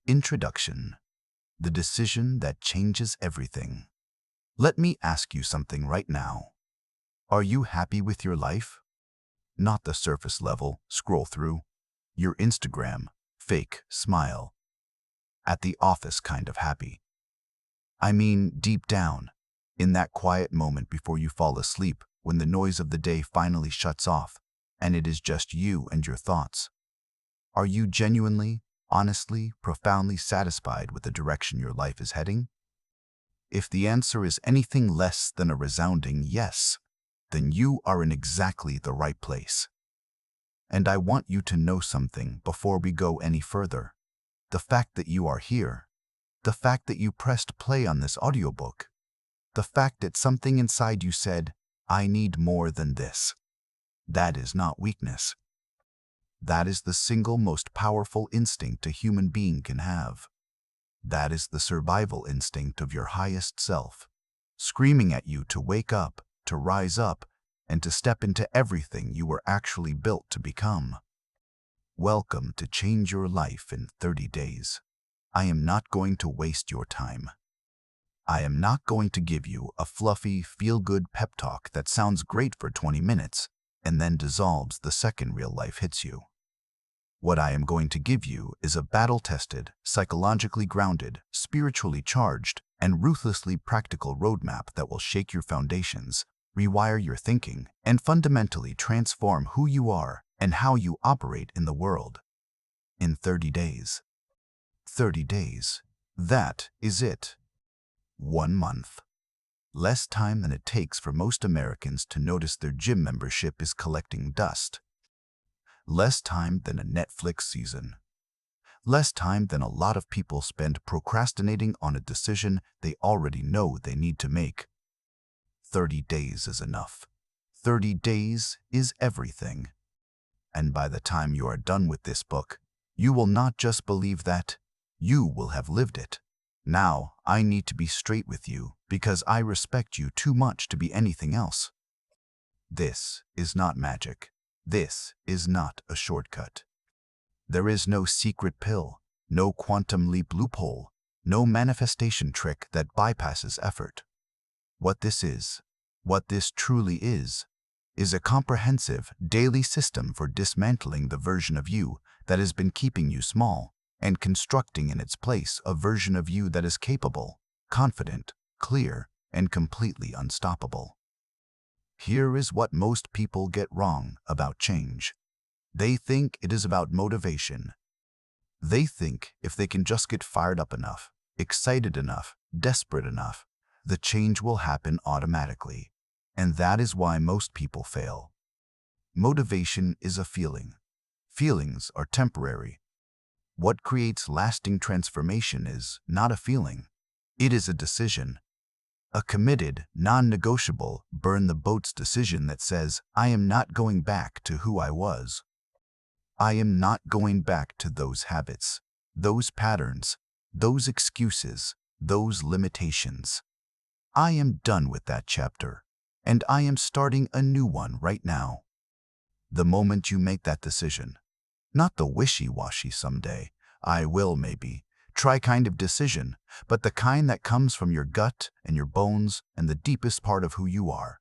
Introduction. The decision that changes everything. Let me ask you something right now. Are you happy with your life? Not the surface level scroll through, your Instagram, fake smile. At the office kind of happy. I mean deep down, in that quiet moment before you fall asleep when the noise of the day finally shuts off and it is just you and your thoughts. Are you genuinely, honestly, profoundly satisfied with the direction your life is heading? If the answer is anything less than a resounding yes, then you are in exactly the right place. And I want you to know something before we go any further. The fact that you are here, the fact that you pressed play on this audiobook, the fact that something inside you said, I need more than this. That is not weakness. That is the single most powerful instinct a human being can have. That is the survival instinct of your highest self, screaming at you to wake up, to rise up, and to step into everything you were actually built to become. Welcome to Change Your Life in 30 Days. I am not going to waste your time. I am not going to give you a fluffy, feel-good pep talk that sounds great for 20 minutes and then dissolves the second real life hits you. What I am going to give you is a battle-tested, psychologically grounded, spiritually charged, and ruthlessly practical roadmap that will shake your foundations, rewire your thinking, and fundamentally transform who you are and how you operate in the world. In 30 days. 30 days. That is it. 1 month. Less time than it takes for most Americans to notice their gym membership is collecting dust. Less time than a Netflix season. Less time than a lot of people spend procrastinating on a decision they already know they need to make. 30 days is enough. 30 days is everything. And by the time you are done with this book, you will not just believe that, you will have lived it. Now, I need to be straight with you because I respect you too much to be anything else. This is not magic. This is not a shortcut. There is no secret pill, no quantum leap loophole, no manifestation trick that bypasses effort. What this truly is a comprehensive, daily system for dismantling the version of you that has been keeping you small and constructing in its place a version of you that is capable, confident, clear, and completely unstoppable. Here is what most people get wrong about change. They think it is about motivation. They think if they can just get fired up enough, excited enough, desperate enough, the change will happen automatically. And that is why most people fail. Motivation is a feeling. Feelings are temporary. What creates lasting transformation is not a feeling. It is a decision. A committed, non-negotiable, burn-the-boats decision that says, I am not going back to who I was. I am not going back to those habits, those patterns, those excuses, those limitations. I am done with that chapter, and I am starting a new one right now. The moment you make that decision, not the wishy-washy someday, I will maybe, try kind of decision, but the kind that comes from your gut and your bones and the deepest part of who you are.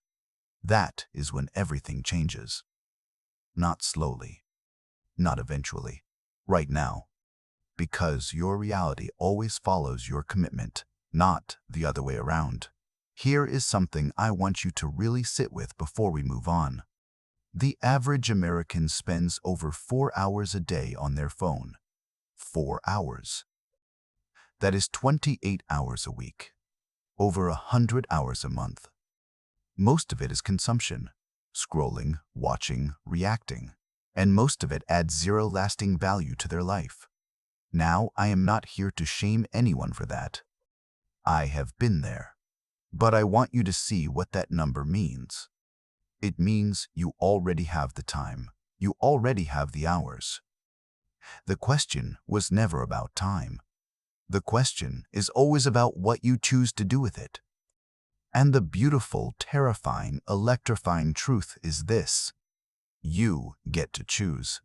That is when everything changes. Not slowly, not eventually, right now. Because your reality always follows your commitment, not the other way around. Here is something I want you to really sit with before we move on. The average American spends over 4 hours a day on their phone. 4 hours. That is 28 hours a week. Over 100 hours a month. Most of it is consumption, scrolling, watching, reacting, and most of it adds zero lasting value to their life. Now, I am not here to shame anyone for that. I have been there. But I want you to see what that number means. It means you already have the time. You already have the hours. The question was never about time. The question is always about what you choose to do with it. And the beautiful, terrifying, electrifying truth is this: you get to choose.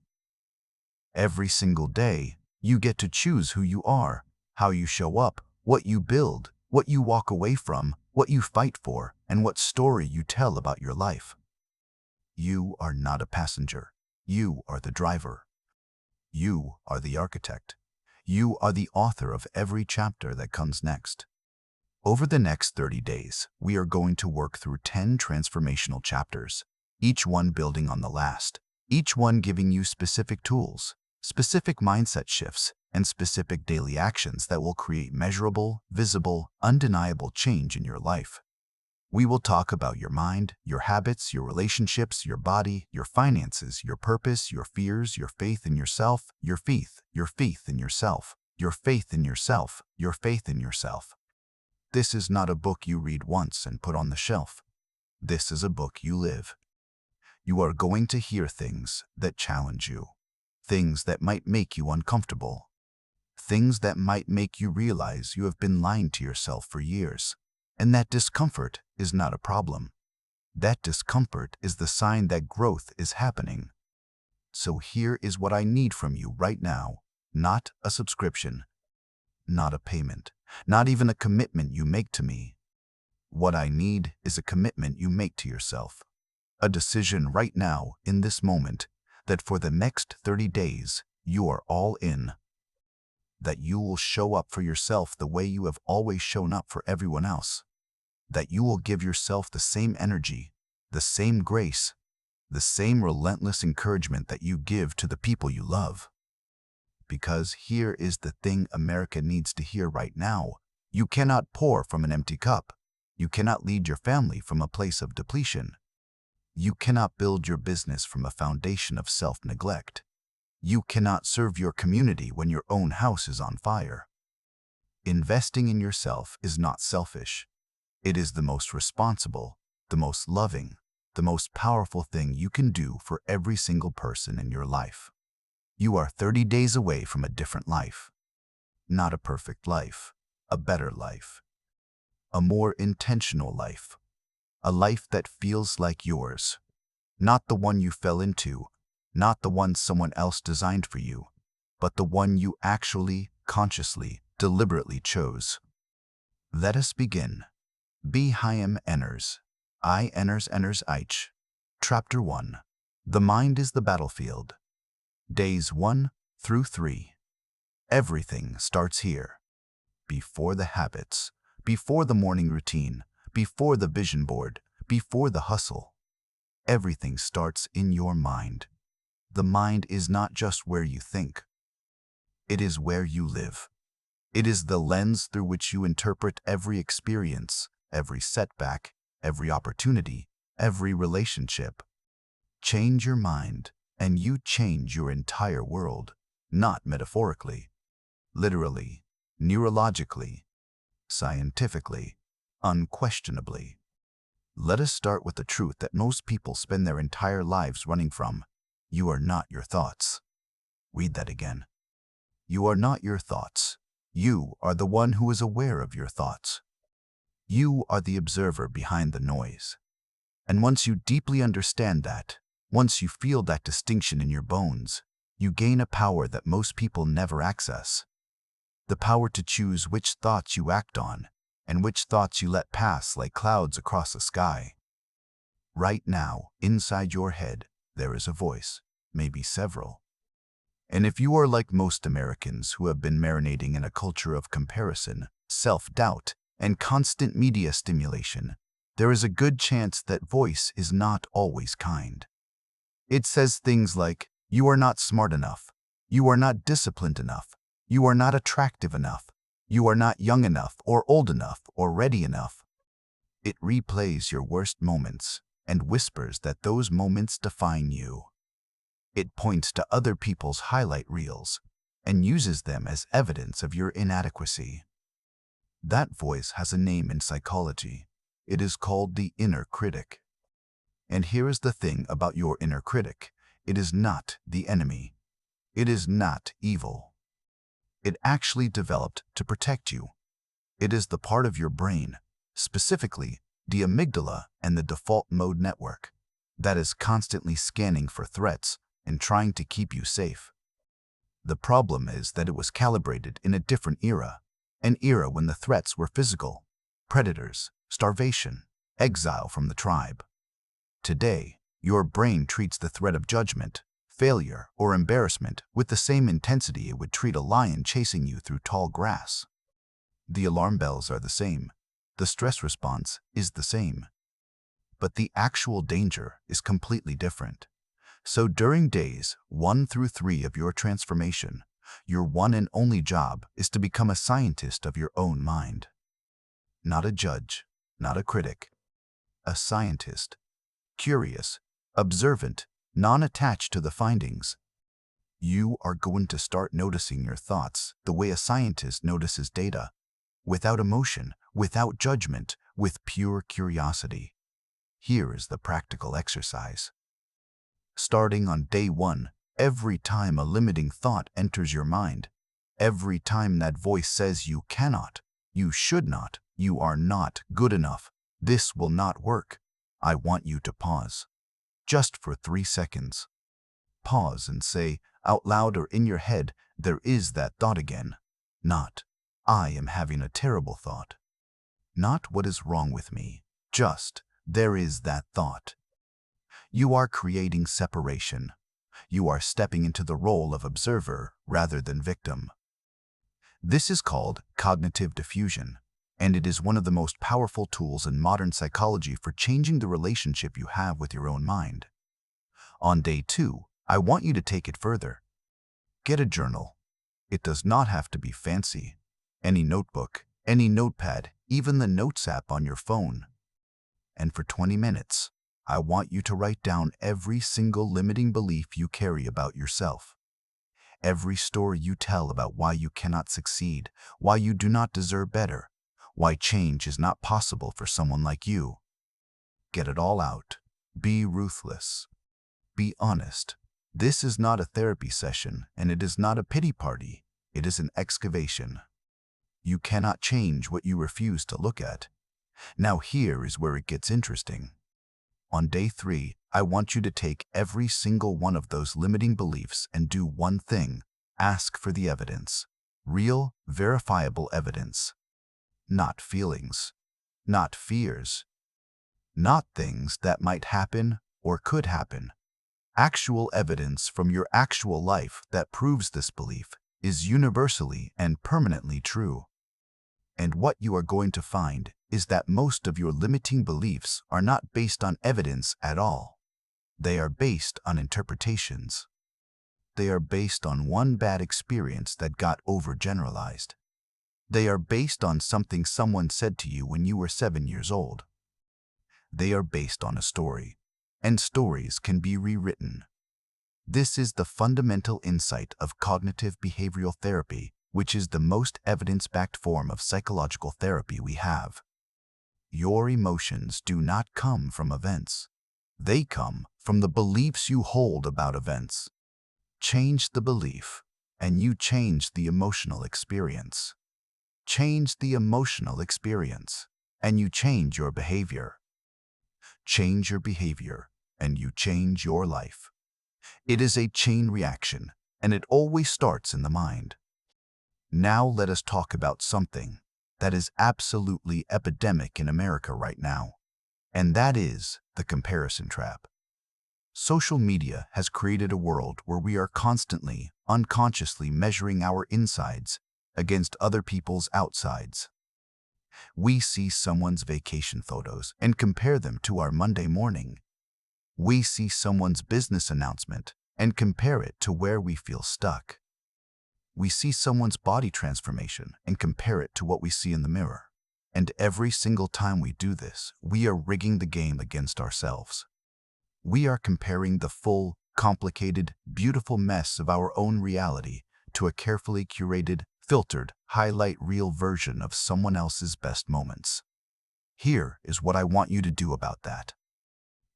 Every single day, You get to choose who you are, how you show up, what you build, what you walk away from, what you fight for, and what story you tell about your life. You are not a passenger. You are the driver. You are the architect. You are the author of every chapter that comes next. Over the next 30 days, we are going to work through 10 transformational chapters, each one building on the last, each one giving you specific tools, specific mindset shifts, and specific daily actions that will create measurable, visible, undeniable change in your life. We will talk about your mind, your habits, your relationships, your body, your finances, your purpose, your fears, your faith in yourself, your faith in yourself, your faith in yourself, your faith in yourself. This is not a book you read once and put on the shelf. This is a book you live. You are going to hear things that challenge you, things that might make you uncomfortable, things that might make you realize you have been lying to yourself for years. And that discomfort is not a problem. That discomfort is the sign that growth is happening. So here is what I need from you right now. Not a subscription, not a payment, not even a commitment you make to me. What I need is a commitment you make to yourself. A decision right now, in this moment, that for the next 30 days, you are all in. That you will show up for yourself the way you have always shown up for everyone else. That you will give yourself the same energy, the same grace, the same relentless encouragement that you give to the people you love. Because here is the thing America needs to hear right now. You cannot pour from an empty cup. You cannot lead your family from a place of depletion. You cannot build your business from a foundation of self-neglect. You cannot serve your community when your own house is on fire. Investing in yourself is not selfish. It is the most responsible, the most loving, the most powerful thing you can do for every single person in your life. You are 30 days away from a different life. Not a perfect life, a better life. A more intentional life. A life that feels like yours. Not the one you fell into, not the one someone else designed for you, but the one you actually, consciously, deliberately chose. Let us begin. Be Hayam Enners. I Enners Ich. Chapter 1. The Mind is the Battlefield. Days 1 through 3. Everything starts here. Before the habits, before the morning routine, before the vision board, before the hustle. Everything starts in your mind. The mind is not just where you think. It is where you live. It is the lens through which you interpret every experience, every setback, every opportunity, every relationship. Change your mind, and you change your entire world, not metaphorically, literally, neurologically, scientifically, unquestionably. Let us start with the truth that most people spend their entire lives running from. You are not your thoughts. Read that again. You are not your thoughts. You are the one who is aware of your thoughts. You are the observer behind the noise. And once you deeply understand that, once you feel that distinction in your bones, you gain a power that most people never access. The power to choose which thoughts you act on and which thoughts you let pass like clouds across the sky. Right now, inside your head, there is a voice, maybe several. And if you are like most Americans who have been marinating in a culture of comparison, self-doubt, and constant media stimulation, there is a good chance that voice is not always kind. It says things like, you are not smart enough, you are not disciplined enough, you are not attractive enough, you are not young enough or old enough or ready enough. It replays your worst moments and whispers that those moments define you. It points to other people's highlight reels and uses them as evidence of your inadequacy. That voice has a name in psychology. It is called the inner critic. And here is the thing about your inner critic. It is not the enemy. It is not evil. It actually developed to protect you. It is the part of your brain, specifically the amygdala and the default mode network, that is constantly scanning for threats and trying to keep you safe. The problem is that it was calibrated in a different era, an era when the threats were physical, predators, starvation, exile from the tribe. Today, your brain treats the threat of judgment, failure, or embarrassment with the same intensity it would treat a lion chasing you through tall grass. The alarm bells are the same. The stress response is the same. But the actual danger is completely different. So during days 1 through 3 of your transformation, your one and only job is to become a scientist of your own mind. Not a judge, not a critic. A scientist. Curious, observant, non-attached to the findings. You are going to start noticing your thoughts the way a scientist notices data, without emotion, without judgment, with pure curiosity. Here is the practical exercise. Starting on day 1, every time a limiting thought enters your mind, every time that voice says you cannot, you should not, you are not good enough, this will not work, I want you to pause. Just for 3 seconds. Pause and say, out loud or in your head, there is that thought again. Not, I am having a terrible thought. Not what is wrong with me. Just, there is that thought. You are creating separation. You are stepping into the role of observer rather than victim. This is called cognitive diffusion, and it is one of the most powerful tools in modern psychology for changing the relationship you have with your own mind. On day 2, I want you to take it further. Get a journal. It does not have to be fancy. Any notebook, any notepad, even the Notes app on your phone. And for 20 minutes, I want you to write down every single limiting belief you carry about yourself. Every story you tell about why you cannot succeed, why you do not deserve better, why change is not possible for someone like you. Get it all out. Be ruthless. Be honest. This is not a therapy session, and it is not a pity party. It is an excavation. You cannot change what you refuse to look at. Now here is where it gets interesting. On day 3, I want you to take every single one of those limiting beliefs and do one thing. Ask for the evidence. Real, verifiable evidence. Not feelings. Not fears. Not things that might happen or could happen. Actual evidence from your actual life that proves this belief is universally and permanently true. And what you are going to find is that most of your limiting beliefs are not based on evidence at all. They are based on interpretations. They are based on one bad experience that got overgeneralized. They are based on something someone said to you when you were 7 years old. They are based on a story, and stories can be rewritten. This is the fundamental insight of cognitive behavioral therapy, which is the most evidence-backed form of psychological therapy we have. Your emotions do not come from events. They come from the beliefs you hold about events. Change the belief, and you change the emotional experience. Change the emotional experience, and you change your behavior. Change your behavior, and you change your life. It is a chain reaction, and it always starts in the mind. Now let us talk about something that is absolutely epidemic in America right now, and that is the comparison trap. Social media has created a world where we are constantly, unconsciously measuring our insides against other people's outsides. We see someone's vacation photos and compare them to our Monday morning. We see someone's business announcement and compare it to where we feel stuck. We see someone's body transformation and compare it to what we see in the mirror. And every single time we do this, we are rigging the game against ourselves. We are comparing the full, complicated, beautiful mess of our own reality to a carefully curated, filtered, highlight reel version of someone else's best moments. Here is what I want you to do about that.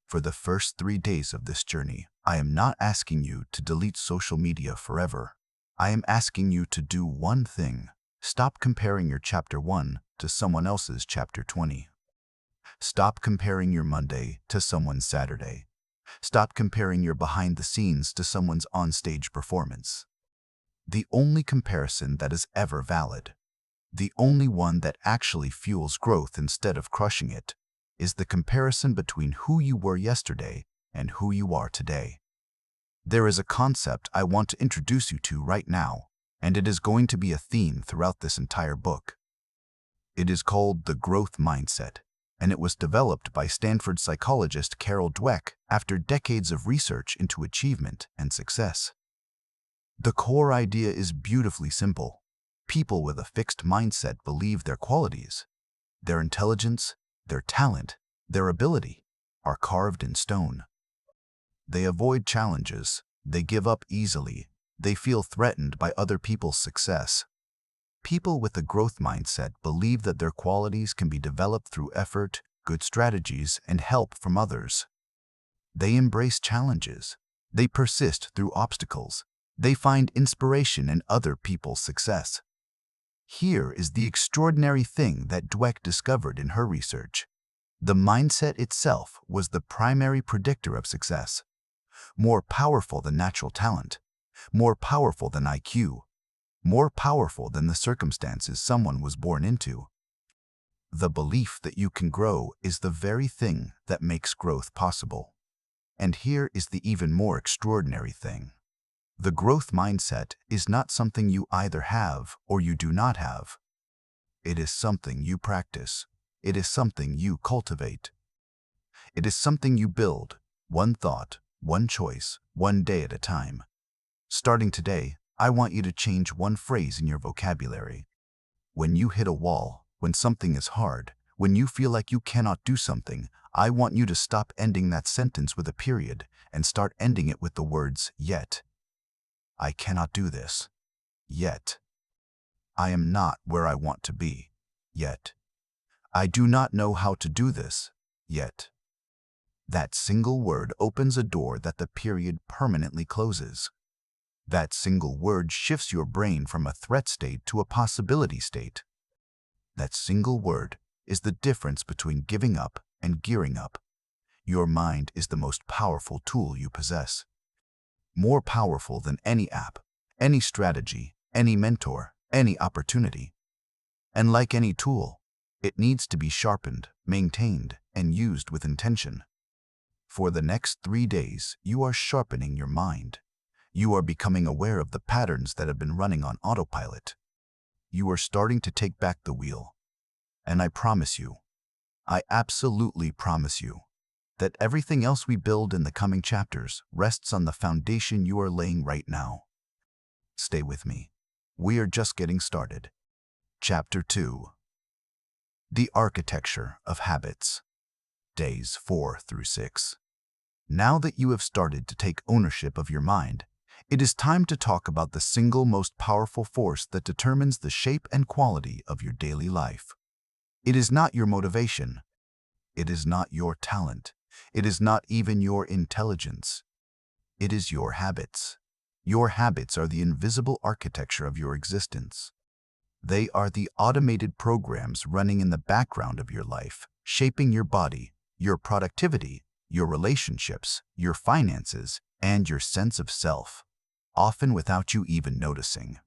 For the first 3 days of this journey, I am not asking you to delete social media forever. I am asking you to do one thing. Stop comparing your chapter 1 to someone else's chapter 20. Stop comparing your Monday to someone's Saturday. Stop comparing your behind the scenes to someone's on-stage performance. The only comparison that is ever valid, the only one that actually fuels growth instead of crushing it, is the comparison between who you were yesterday and who you are today. There is a concept I want to introduce you to right now, and it is going to be a theme throughout this entire book. It is called the growth mindset, and it was developed by Stanford psychologist Carol Dweck after decades of research into achievement and success. The core idea is beautifully simple. People with a fixed mindset believe their qualities, their intelligence, their talent, their ability, are carved in stone. They avoid challenges, they give up easily, they feel threatened by other people's success. People with a growth mindset believe that their qualities can be developed through effort, good strategies, and help from others. They embrace challenges. They persist through obstacles. They find inspiration in other people's success. Here is the extraordinary thing that Dweck discovered in her research. The mindset itself was the primary predictor of success. More powerful than natural talent, more powerful than IQ, more powerful than the circumstances someone was born into. The belief that you can grow is the very thing that makes growth possible. And here is the even more extraordinary thing. The growth mindset is not something you either have or you do not have. It is something you practice. It is something you cultivate. It is something you build, one thought, one choice, one day at a time. Starting today, I want you to change one phrase in your vocabulary. When you hit a wall, when something is hard, when you feel like you cannot do something, I want you to stop ending that sentence with a period and start ending it with the words yet. I cannot do this. Yet. I am not where I want to be. Yet. I do not know how to do this. Yet. That single word opens a door that the period permanently closes. That single word shifts your brain from a threat state to a possibility state. That single word is the difference between giving up and gearing up. Your mind is the most powerful tool you possess. More powerful than any app, any strategy, any mentor, any opportunity. And like any tool, it needs to be sharpened, maintained, and used with intention. For the next 3 days, you are sharpening your mind. You are becoming aware of the patterns that have been running on autopilot. You are starting to take back the wheel. And I promise you, I absolutely promise you, that everything else we build in the coming chapters rests on the foundation you are laying right now. Stay with me. We are just getting started. Chapter 2. The Architecture of Habits. Days 4 through 6. Now that you have started to take ownership of your mind, it is time to talk about the single most powerful force that determines the shape and quality of your daily life. It is not your motivation. It is not your talent. It is not even your intelligence. It is your habits. Your habits are the invisible architecture of your existence. They are the automated programs running in the background of your life, shaping your body, your productivity, your relationships, your finances, and your sense of self, often without you even noticing.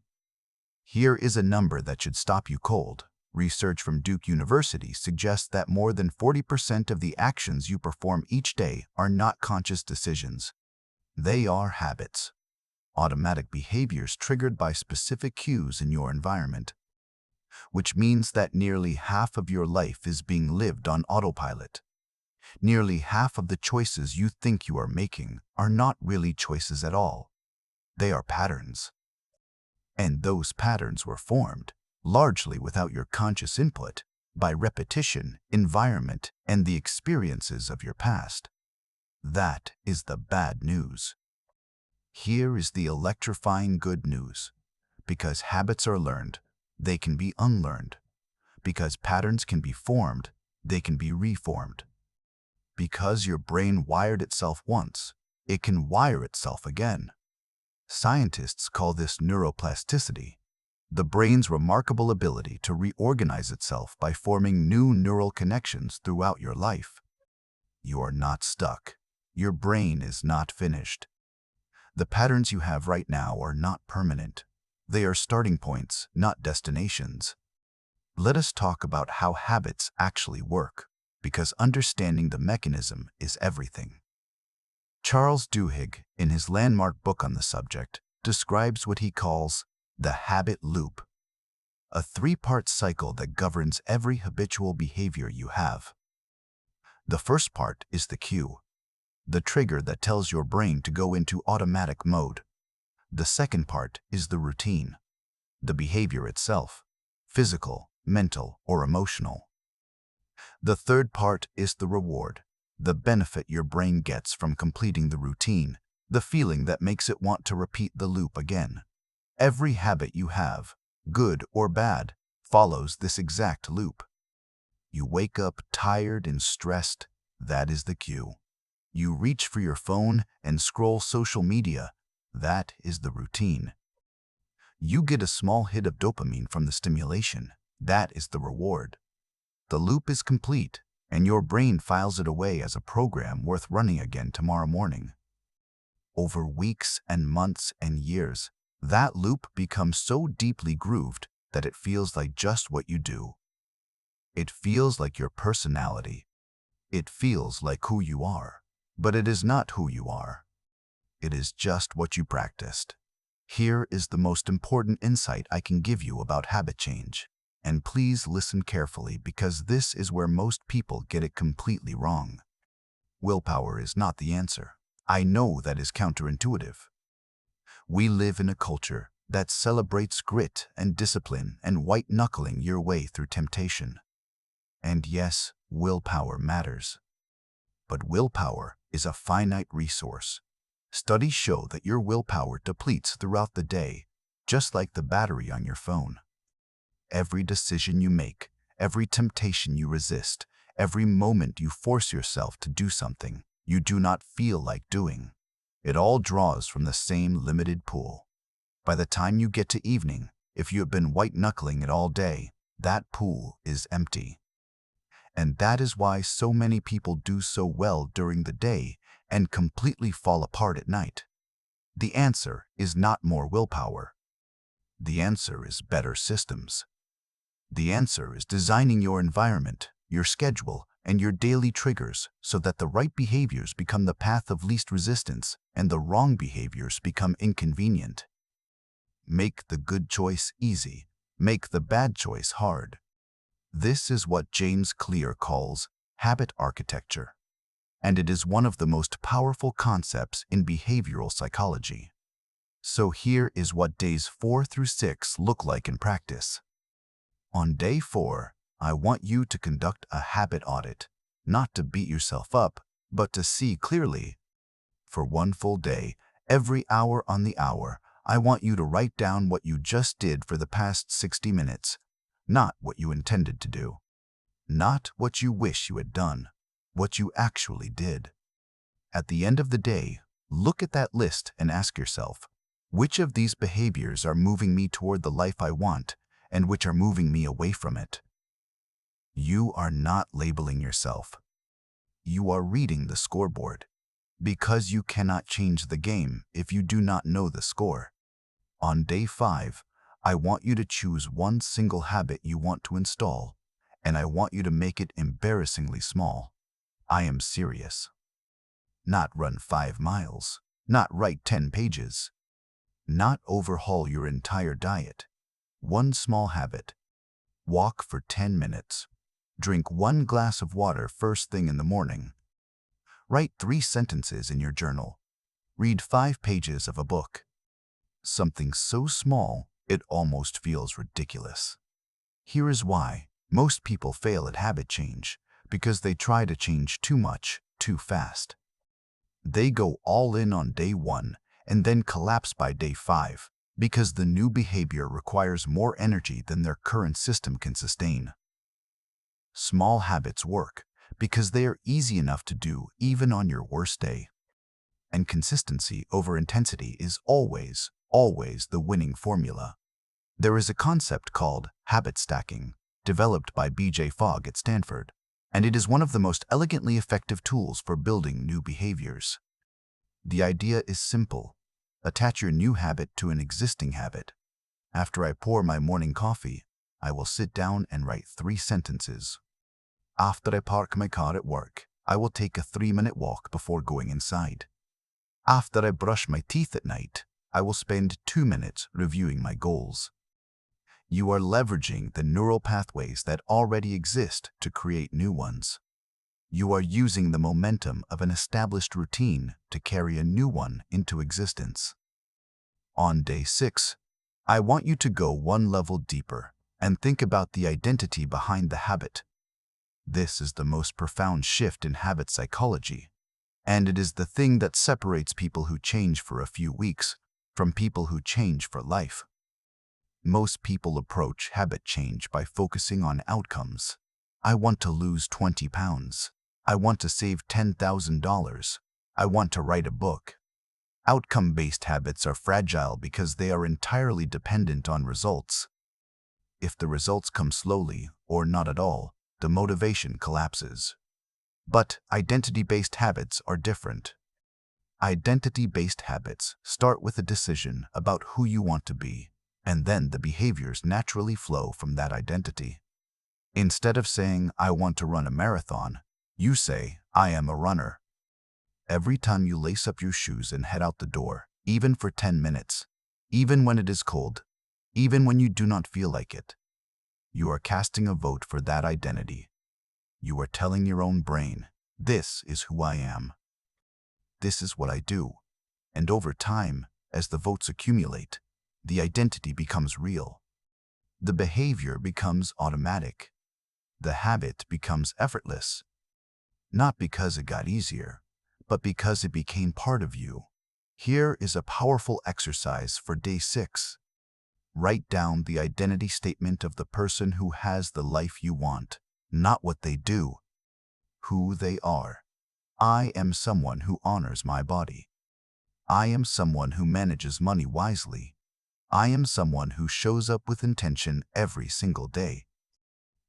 Here is a number that should stop you cold. Research from Duke University suggests that more than 40% of the actions you perform each day are not conscious decisions. They are habits, automatic behaviors triggered by specific cues in your environment, which means that nearly half of your life is being lived on autopilot. Nearly half of the choices you think you are making are not really choices at all. They are patterns. And those patterns were formed, largely without your conscious input, by repetition, environment, and the experiences of your past. That is the bad news. Here is the electrifying good news. Because habits are learned, they can be unlearned. Because patterns can be formed, they can be reformed. Because your brain wired itself once, it can wire itself again. Scientists call this neuroplasticity, the brain's remarkable ability to reorganize itself by forming new neural connections throughout your life. You are not stuck. Your brain is not finished. The patterns you have right now are not permanent. They are starting points, not destinations. Let us talk about how habits actually work, because understanding the mechanism is everything. Charles Duhigg, in his landmark book on the subject, describes what he calls the habit loop, a three-part cycle that governs every habitual behavior you have. The first part is the cue, the trigger that tells your brain to go into automatic mode. The second part is the routine, the behavior itself, physical, mental, or emotional. The third part is the reward, the benefit your brain gets from completing the routine, the feeling that makes it want to repeat the loop again. Every habit you have, good or bad, follows this exact loop. You wake up tired and stressed, that is the cue. You reach for your phone and scroll social media, that is the routine. You get a small hit of dopamine from the stimulation, that is the reward. The loop is complete, and your brain files it away as a program worth running again tomorrow morning. Over weeks and months and years, that loop becomes so deeply grooved that it feels like just what you do. It feels like your personality. It feels like who you are. But it is not who you are. It is just what you practiced. Here is the most important insight I can give you about habit change. And please listen carefully, because this is where most people get it completely wrong. Willpower is not the answer. I know that is counterintuitive. We live in a culture that celebrates grit and discipline and white-knuckling your way through temptation. And yes, willpower matters. But willpower is a finite resource. Studies show that your willpower depletes throughout the day, just like the battery on your phone. Every decision you make, every temptation you resist, every moment you force yourself to do something you do not feel like doing, it all draws from the same limited pool. By the time you get to evening, if you have been white-knuckling it all day, that pool is empty. And that is why so many people do so well during the day and completely fall apart at night. The answer is not more willpower. The answer is better systems. The answer is designing your environment, your schedule, and your daily triggers so that the right behaviors become the path of least resistance and the wrong behaviors become inconvenient. Make the good choice easy. Make the bad choice hard. This is what James Clear calls habit architecture, and it is one of the most powerful concepts in behavioral psychology. So here is what days 4 through 6 look like in practice. On day 4, I want you to conduct a habit audit, not to beat yourself up, but to see clearly. For one full day, every hour on the hour, I want you to write down what you just did for the past 60 minutes, not what you intended to do, not what you wish you had done, what you actually did. At the end of the day, look at that list and ask yourself, which of these behaviors are moving me toward the life I want and which are moving me away from it? You are not labeling yourself. You are reading the scoreboard, because you cannot change the game if you do not know the score. On day 5, I want you to choose one single habit you want to install, and I want you to make it embarrassingly small. I am serious. Not run 5 miles, not write 10 pages, not overhaul your entire diet. One small habit. Walk for 10 minutes. Drink 1 glass of water first thing in the morning. Write 3 sentences in your journal. Read 5 pages of a book. Something so small, it almost feels ridiculous. Here is why. Most people fail at habit change, because they try to change too much, too fast. They go all in on day 1 and then collapse by day 5, because the new behavior requires more energy than their current system can sustain. Small habits work because they are easy enough to do even on your worst day. And consistency over intensity is always the winning formula. There is a concept called habit stacking, developed by B.J. Fogg at Stanford, and it is one of the most elegantly effective tools for building new behaviors. The idea is simple. Attach your new habit to an existing habit. After I pour my morning coffee, I will sit down and write 3 sentences. After I park my car at work, I will take a 3-minute walk before going inside. After I brush my teeth at night, I will spend 2 minutes reviewing my goals. You are leveraging the neural pathways that already exist to create new ones. You are using the momentum of an established routine to carry a new one into existence. On day 6, I want you to go one level deeper and think about the identity behind the habit. This is the most profound shift in habit psychology, and it is the thing that separates people who change for a few weeks from people who change for life. Most people approach habit change by focusing on outcomes. I want to lose 20 pounds. I want to save $10,000. I want to write a book. Outcome-based habits are fragile because they are entirely dependent on results. If the results come slowly or not at all, the motivation collapses. But identity-based habits are different. Identity-based habits start with a decision about who you want to be, and then the behaviors naturally flow from that identity. Instead of saying, "I want to run a marathon," you say, "I am a runner." Every time you lace up your shoes and head out the door, even for 10 minutes, even when it is cold, even when you do not feel like it, you are casting a vote for that identity. You are telling your own brain, "This is who I am. This is what I do." And over time, as the votes accumulate, the identity becomes real. The behavior becomes automatic. The habit becomes effortless. Not because it got easier, but because it became part of you. Here is a powerful exercise for day 6. Write down the identity statement of the person who has the life you want, not what they do, who they are. I am someone who honors my body. I am someone who manages money wisely. I am someone who shows up with intention every single day.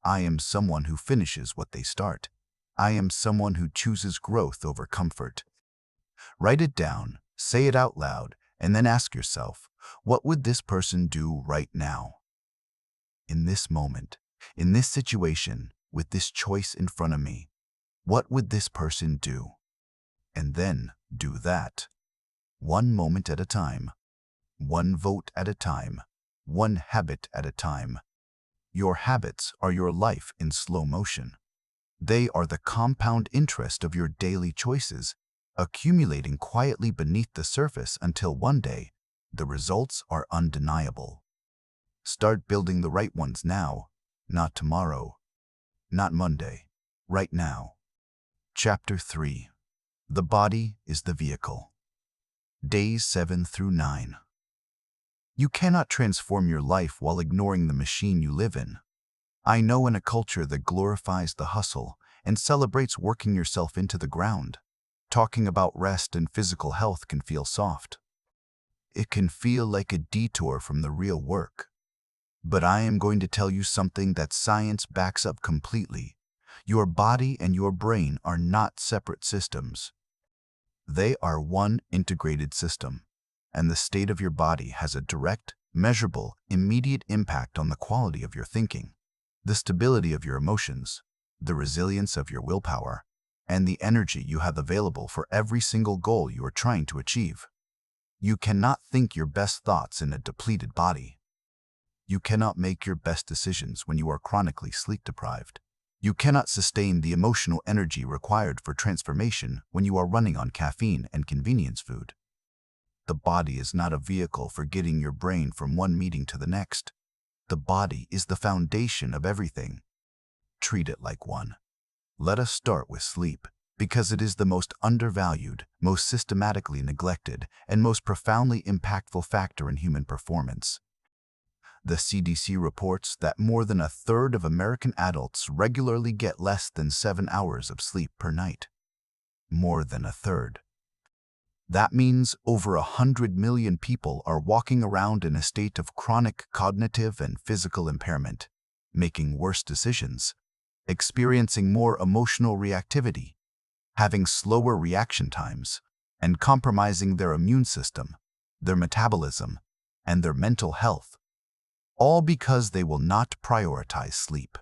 I am someone who finishes what they start. I am someone who chooses growth over comfort. Write it down, say it out loud, and then ask yourself, what would this person do right now? In this moment, in this situation, with this choice in front of me, what would this person do? And then do that. One moment at a time, one vote at a time, one habit at a time. Your habits are your life in slow motion. They are the compound interest of your daily choices, accumulating quietly beneath the surface until one day, the results are undeniable. Start building the right ones now, not tomorrow, not Monday, right now. Chapter 3. The body is the vehicle. Days 7 through 9. You cannot transform your life while ignoring the machine you live in. I know in a culture that glorifies the hustle and celebrates working yourself into the ground, talking about rest and physical health can feel soft. It can feel like a detour from the real work. But I am going to tell you something that science backs up completely. Your body and your brain are not separate systems. They are one integrated system, and the state of your body has a direct, measurable, immediate impact on the quality of your thinking, the stability of your emotions, the resilience of your willpower, and the energy you have available for every single goal you are trying to achieve. You cannot think your best thoughts in a depleted body. You cannot make your best decisions when you are chronically sleep-deprived. You cannot sustain the emotional energy required for transformation when you are running on caffeine and convenience food. The body is not a vehicle for getting your brain from one meeting to the next. The body is the foundation of everything. Treat it like one. Let us start with sleep, because it is the most undervalued, most systematically neglected, and most profoundly impactful factor in human performance. The CDC reports that more than a third of American adults regularly get less than 7 hours of sleep per night. More than a third. That means over 100 million people are walking around in a state of chronic cognitive and physical impairment, making worse decisions, experiencing more emotional reactivity, having slower reaction times, and compromising their immune system, their metabolism, and their mental health. all because they will not prioritize sleep.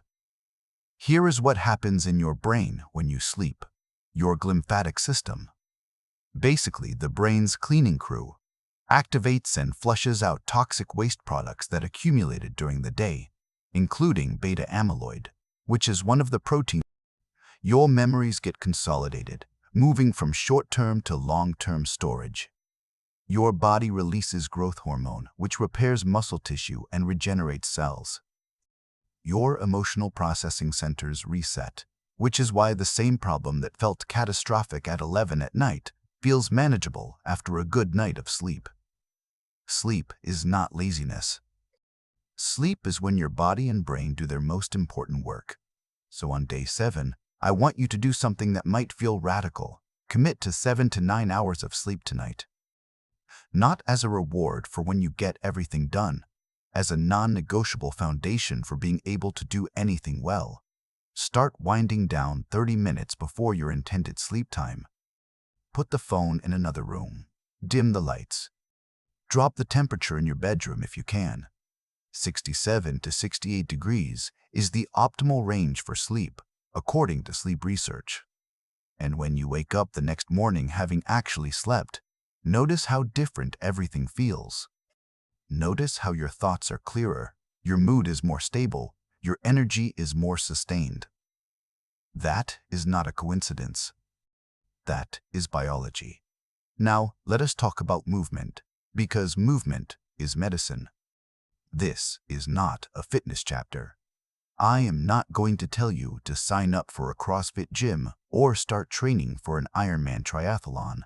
Here is what happens in your brain when you sleep. Your glymphatic system, basically the brain's cleaning crew, activates and flushes out toxic waste products that accumulated during the day, including beta amyloid, which is one of the proteins. Your memories get consolidated, moving from short-term to long-term storage. Your body releases growth hormone, which repairs muscle tissue and regenerates cells. Your emotional processing centers reset, which is why the same problem that felt catastrophic at 11 at night feels manageable after a good night of sleep. Sleep is not laziness. Sleep is when your body and brain do their most important work. So on day 7, I want you to do something that might feel radical. Commit to 7 to 9 hours of sleep tonight. Not as a reward for when you get everything done, as a non-negotiable foundation for being able to do anything well. Start winding down 30 minutes before your intended sleep time. Put the phone in another room. Dim the lights. Drop the temperature in your bedroom if you can. 67 to 68 degrees is the optimal range for sleep, according to sleep research. And when you wake up the next morning having actually slept, notice how different everything feels. Notice how your thoughts are clearer, your mood is more stable, your energy is more sustained. That is not a coincidence. That is biology. Now, let us talk about movement, because movement is medicine. This is not a fitness chapter. I am not going to tell you to sign up for a CrossFit gym or start training for an Ironman triathlon.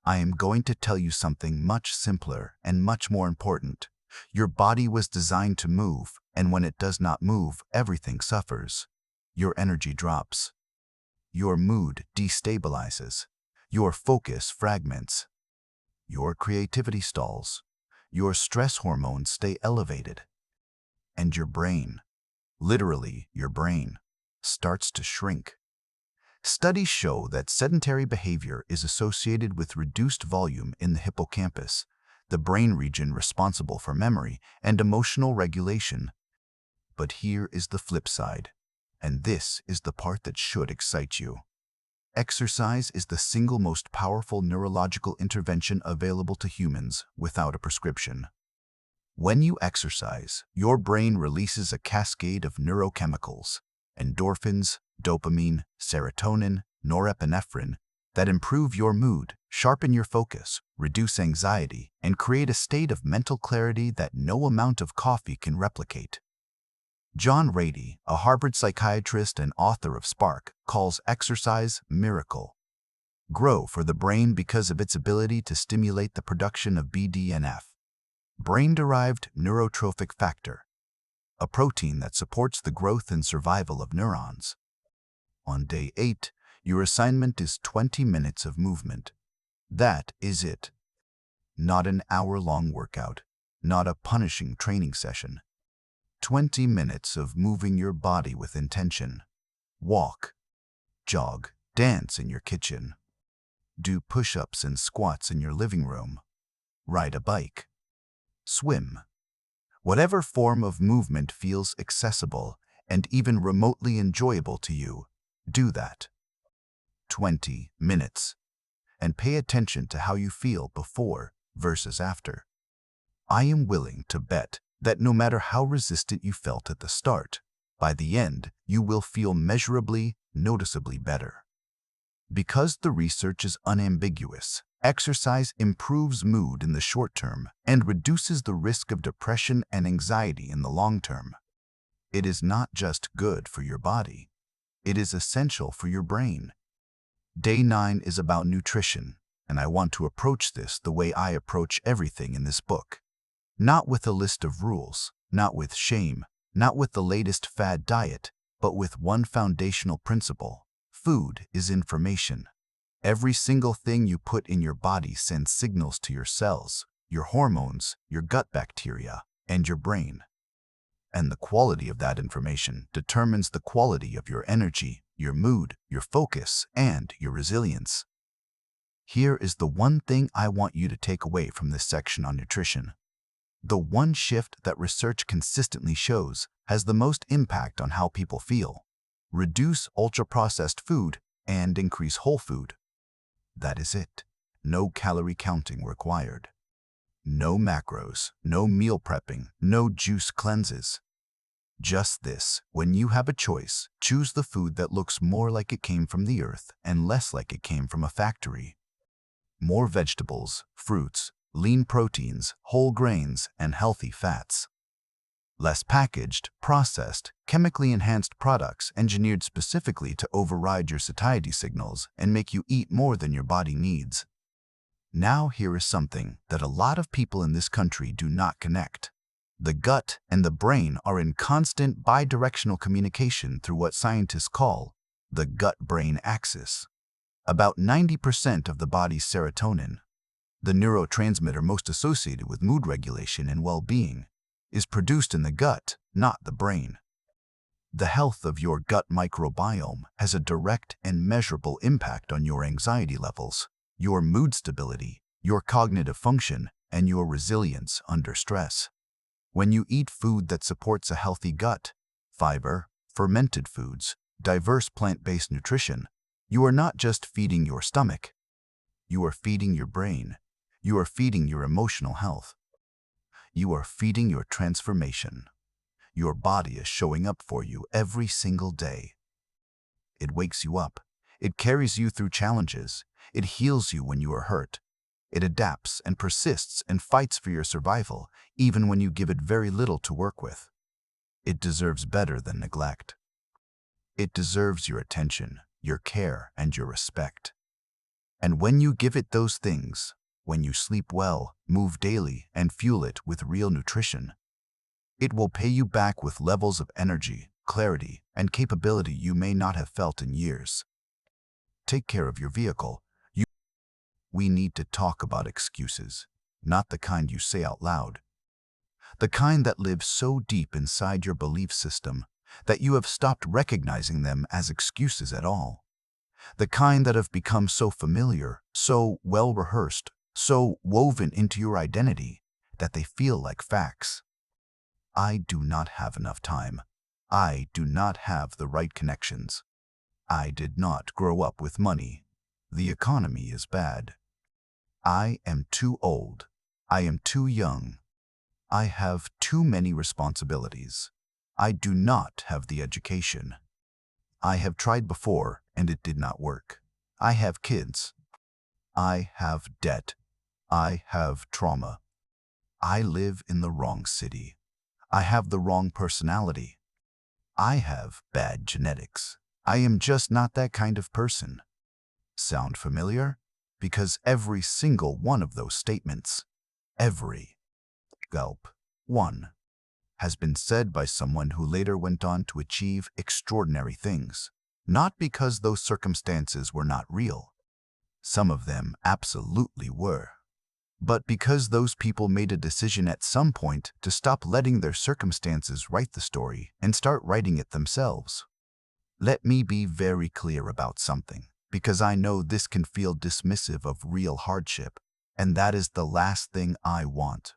I am going to tell you something much simpler and much more important. Your body was designed to move, and when it does not move, everything suffers. Your energy drops. Your mood destabilizes. Your focus fragments. Your creativity stalls. Your stress hormones stay elevated. And your brain, literally your brain, starts to shrink. Studies show that sedentary behavior is associated with reduced volume in the hippocampus, the brain region responsible for memory and emotional regulation. But here is the flip side, and this is the part that should excite you. Exercise is the single most powerful neurological intervention available to humans without a prescription. When you exercise, your brain releases a cascade of neurochemicals, endorphins, dopamine, serotonin, norepinephrine, that improve your mood, sharpen your focus, reduce anxiety, and create a state of mental clarity that no amount of coffee can replicate. John Ratey, a Harvard psychiatrist and author of Spark, calls exercise miracle. Grow for the brain because of its ability to stimulate the production of BDNF, brain-derived neurotrophic factor, a protein that supports the growth and survival of neurons. On day 8, your assignment is 20 minutes of movement. That is it. Not an hour-long workout, not a punishing training session. 20 minutes of moving your body with intention. Walk, jog, dance in your kitchen. Do push-ups and squats in your living room. Ride a bike. Swim. Whatever form of movement feels accessible and even remotely enjoyable to you, do that. 20 minutes. And pay attention to how you feel before versus after. I am willing to bet that no matter how resistant you felt at the start, by the end, you will feel measurably, noticeably better. Because the research is unambiguous, exercise improves mood in the short term and reduces the risk of depression and anxiety in the long term. It is not just good for your body. It is essential for your brain. Day 9 is about nutrition, and I want to approach this the way I approach everything in this book. Not with a list of rules, not with shame, not with the latest fad diet, but with one foundational principle. Food is information. Every single thing you put in your body sends signals to your cells, your hormones, your gut bacteria, and your brain. And the quality of that information determines the quality of your energy, your mood, your focus, and your resilience. Here is the one thing I want you to take away from this section on nutrition. The one shift that research consistently shows has the most impact on how people feel. Reduce ultra-processed food and increase whole food. That is it. No calorie counting required. No macros, no meal prepping, no juice cleanses. Just this: when you have a choice, choose the food that looks more like it came from the earth and less like it came from a factory. More vegetables, fruits, lean proteins, whole grains, and healthy fats. Less packaged, processed, chemically enhanced products engineered specifically to override your satiety signals and make you eat more than your body needs. Now here is something that a lot of people in this country do not connect. The gut and the brain are in constant bidirectional communication through what scientists call the gut-brain axis. About 90% of the body's serotonin, the neurotransmitter most associated with mood regulation and well-being, is produced in the gut, not the brain. The health of your gut microbiome has a direct and measurable impact on your anxiety levels, your mood stability, your cognitive function, and your resilience under stress. When you eat food that supports a healthy gut, fiber, fermented foods, diverse plant-based nutrition, you are not just feeding your stomach. You are feeding your brain. You are feeding your emotional health. You are feeding your transformation. Your body is showing up for you every single day. It wakes you up. It carries you through challenges. It heals you when you are hurt. It adapts and persists and fights for your survival, even when you give it very little to work with. It deserves better than neglect. It deserves your attention, your care, and your respect. And when you give it those things, when you sleep well, move daily, and fuel it with real nutrition, it will pay you back with levels of energy, clarity, and capability you may not have felt in years. Take care of your vehicle. We need to talk about excuses, not the kind you say out loud. The kind that live so deep inside your belief system that you have stopped recognizing them as excuses at all. The kind that have become so familiar, so well-rehearsed, so woven into your identity that they feel like facts. I do not have enough time. I do not have the right connections. I did not grow up with money. The economy is bad. I am too old. I am too young. I have too many responsibilities. I do not have the education. I have tried before and it did not work. I have kids. I have debt. I have trauma. I live in the wrong city. I have the wrong personality. I have bad genetics. I am just not that kind of person. Sound familiar? Because every single one of those statements, every one, has been said by someone who later went on to achieve extraordinary things. Not because those circumstances were not real. Some of them absolutely were. But because those people made a decision at some point to stop letting their circumstances write the story and start writing it themselves. Let me be very clear about something, because I know this can feel dismissive of real hardship, and that is the last thing I want.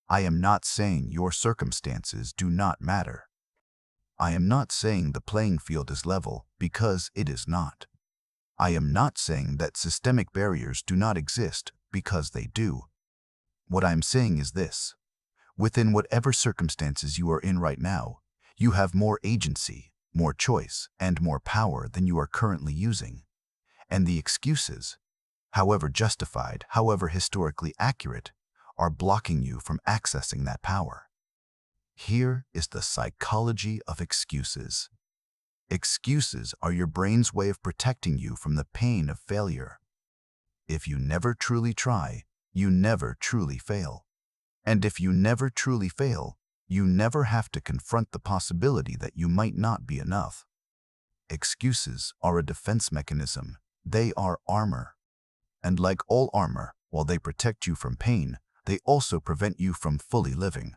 I am not saying your circumstances do not matter. I am not saying the playing field is level, because it is not. I am not saying that systemic barriers do not exist, because they do. What I am saying is this: within whatever circumstances you are in right now, you have more agency, more choice, and more power than you are currently using. And the excuses, however justified, however historically accurate, are blocking you from accessing that power. Here is the psychology of excuses. Excuses are your brain's way of protecting you from the pain of failure. If you never truly try, you never truly fail. And if you never truly fail, you never have to confront the possibility that you might not be enough. Excuses are a defense mechanism. They are armor. And like all armor, while they protect you from pain, they also prevent you from fully living.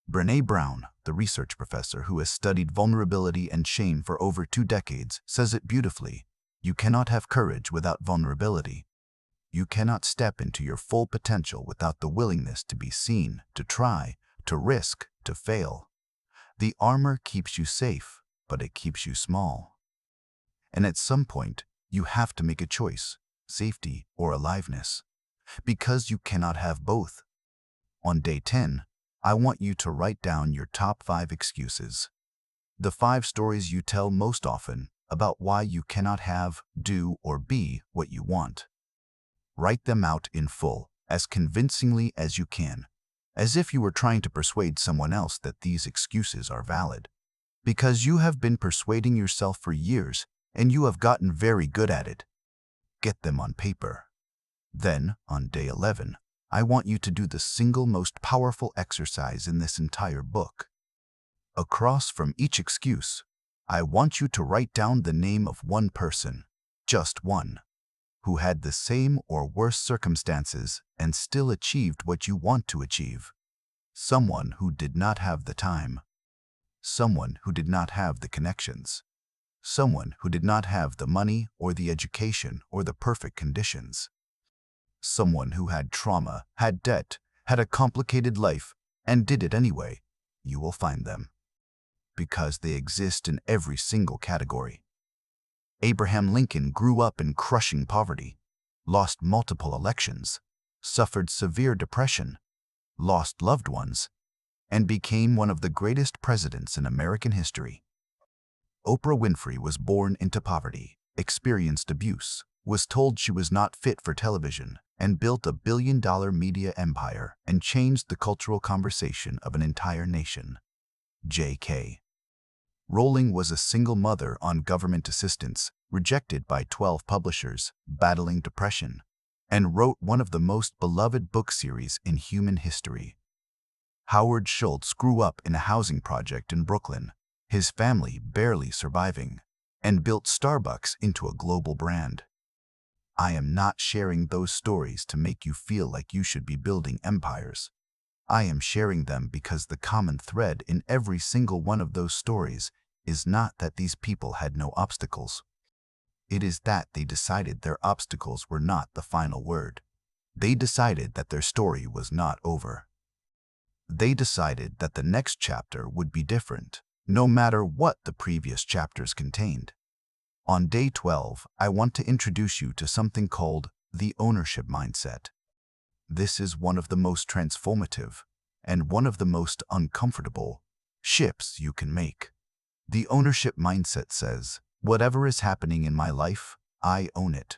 Brené Brown, the research professor who has studied vulnerability and shame for over 2 decades, says it beautifully: you cannot have courage without vulnerability. You cannot step into your full potential without the willingness to be seen, to try, to risk, to fail. The armor keeps you safe, but it keeps you small. And at some point, you have to make a choice, safety or aliveness, because you cannot have both. On day 10, I want you to write down your top 5 excuses. The 5 stories you tell most often about why you cannot have, do, or be what you want. Write them out in full, as convincingly as you can, as if you were trying to persuade someone else that these excuses are valid. Because you have been persuading yourself for years, and you have gotten very good at it. Get them on paper. Then, on day 11, I want you to do the single most powerful exercise in this entire book. Across from each excuse, I want you to write down the name of one person, just one, who had the same or worse circumstances and still achieved what you want to achieve. Someone who did not have the time. Someone who did not have the connections. Someone who did not have the money or the education or the perfect conditions. Someone who had trauma, had debt, had a complicated life, and did it anyway. You will find them. Because they exist in every single category. Abraham Lincoln grew up in crushing poverty, lost multiple elections, suffered severe depression, lost loved ones, and became one of the greatest presidents in American history. Oprah Winfrey was born into poverty, experienced abuse, was told she was not fit for television, and built a billion-dollar media empire and changed the cultural conversation of an entire nation. J.K. Rowling was a single mother on government assistance, rejected by 12 publishers, battling depression, and wrote one of the most beloved book series in human history. Howard Schultz grew up in a housing project in Brooklyn, his family barely surviving, and built Starbucks into a global brand. I am not sharing those stories to make you feel like you should be building empires. I am sharing them because the common thread in every single one of those stories is not that these people had no obstacles. It is that they decided their obstacles were not the final word. They decided that their story was not over. They decided that the next chapter would be different, no matter what the previous chapters contained. On day 12, I want to introduce you to something called the ownership mindset. This is one of the most transformative and one of the most uncomfortable shifts you can make. The ownership mindset says, whatever is happening in my life, I own it.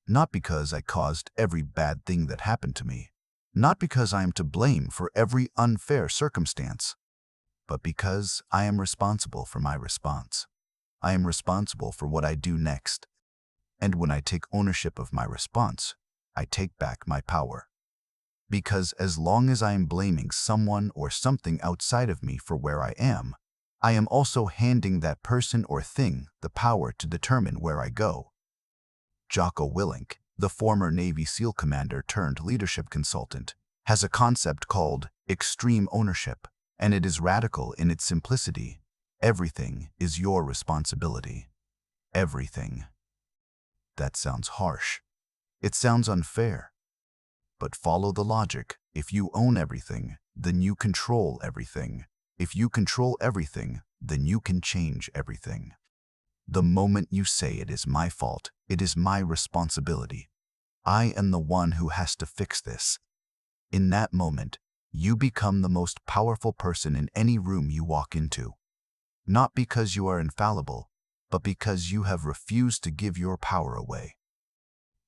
Not because I caused every bad thing that happened to me, not because I am to blame for every unfair circumstance, but because I am responsible for my response. I am responsible for what I do next. And when I take ownership of my response, I take back my power. Because as long as I am blaming someone or something outside of me for where I am also handing that person or thing the power to determine where I go. Jocko Willink, the former Navy SEAL commander turned leadership consultant, has a concept called extreme ownership, and it is radical in its simplicity. Everything is your responsibility. Everything. That sounds harsh. It sounds unfair. But follow the logic. If you own everything, then you control everything. If you control everything, then you can change everything. The moment you say it is my fault, it is my responsibility, I am the one who has to fix this, in that moment, you become the most powerful person in any room you walk into. Not because you are infallible, but because you have refused to give your power away.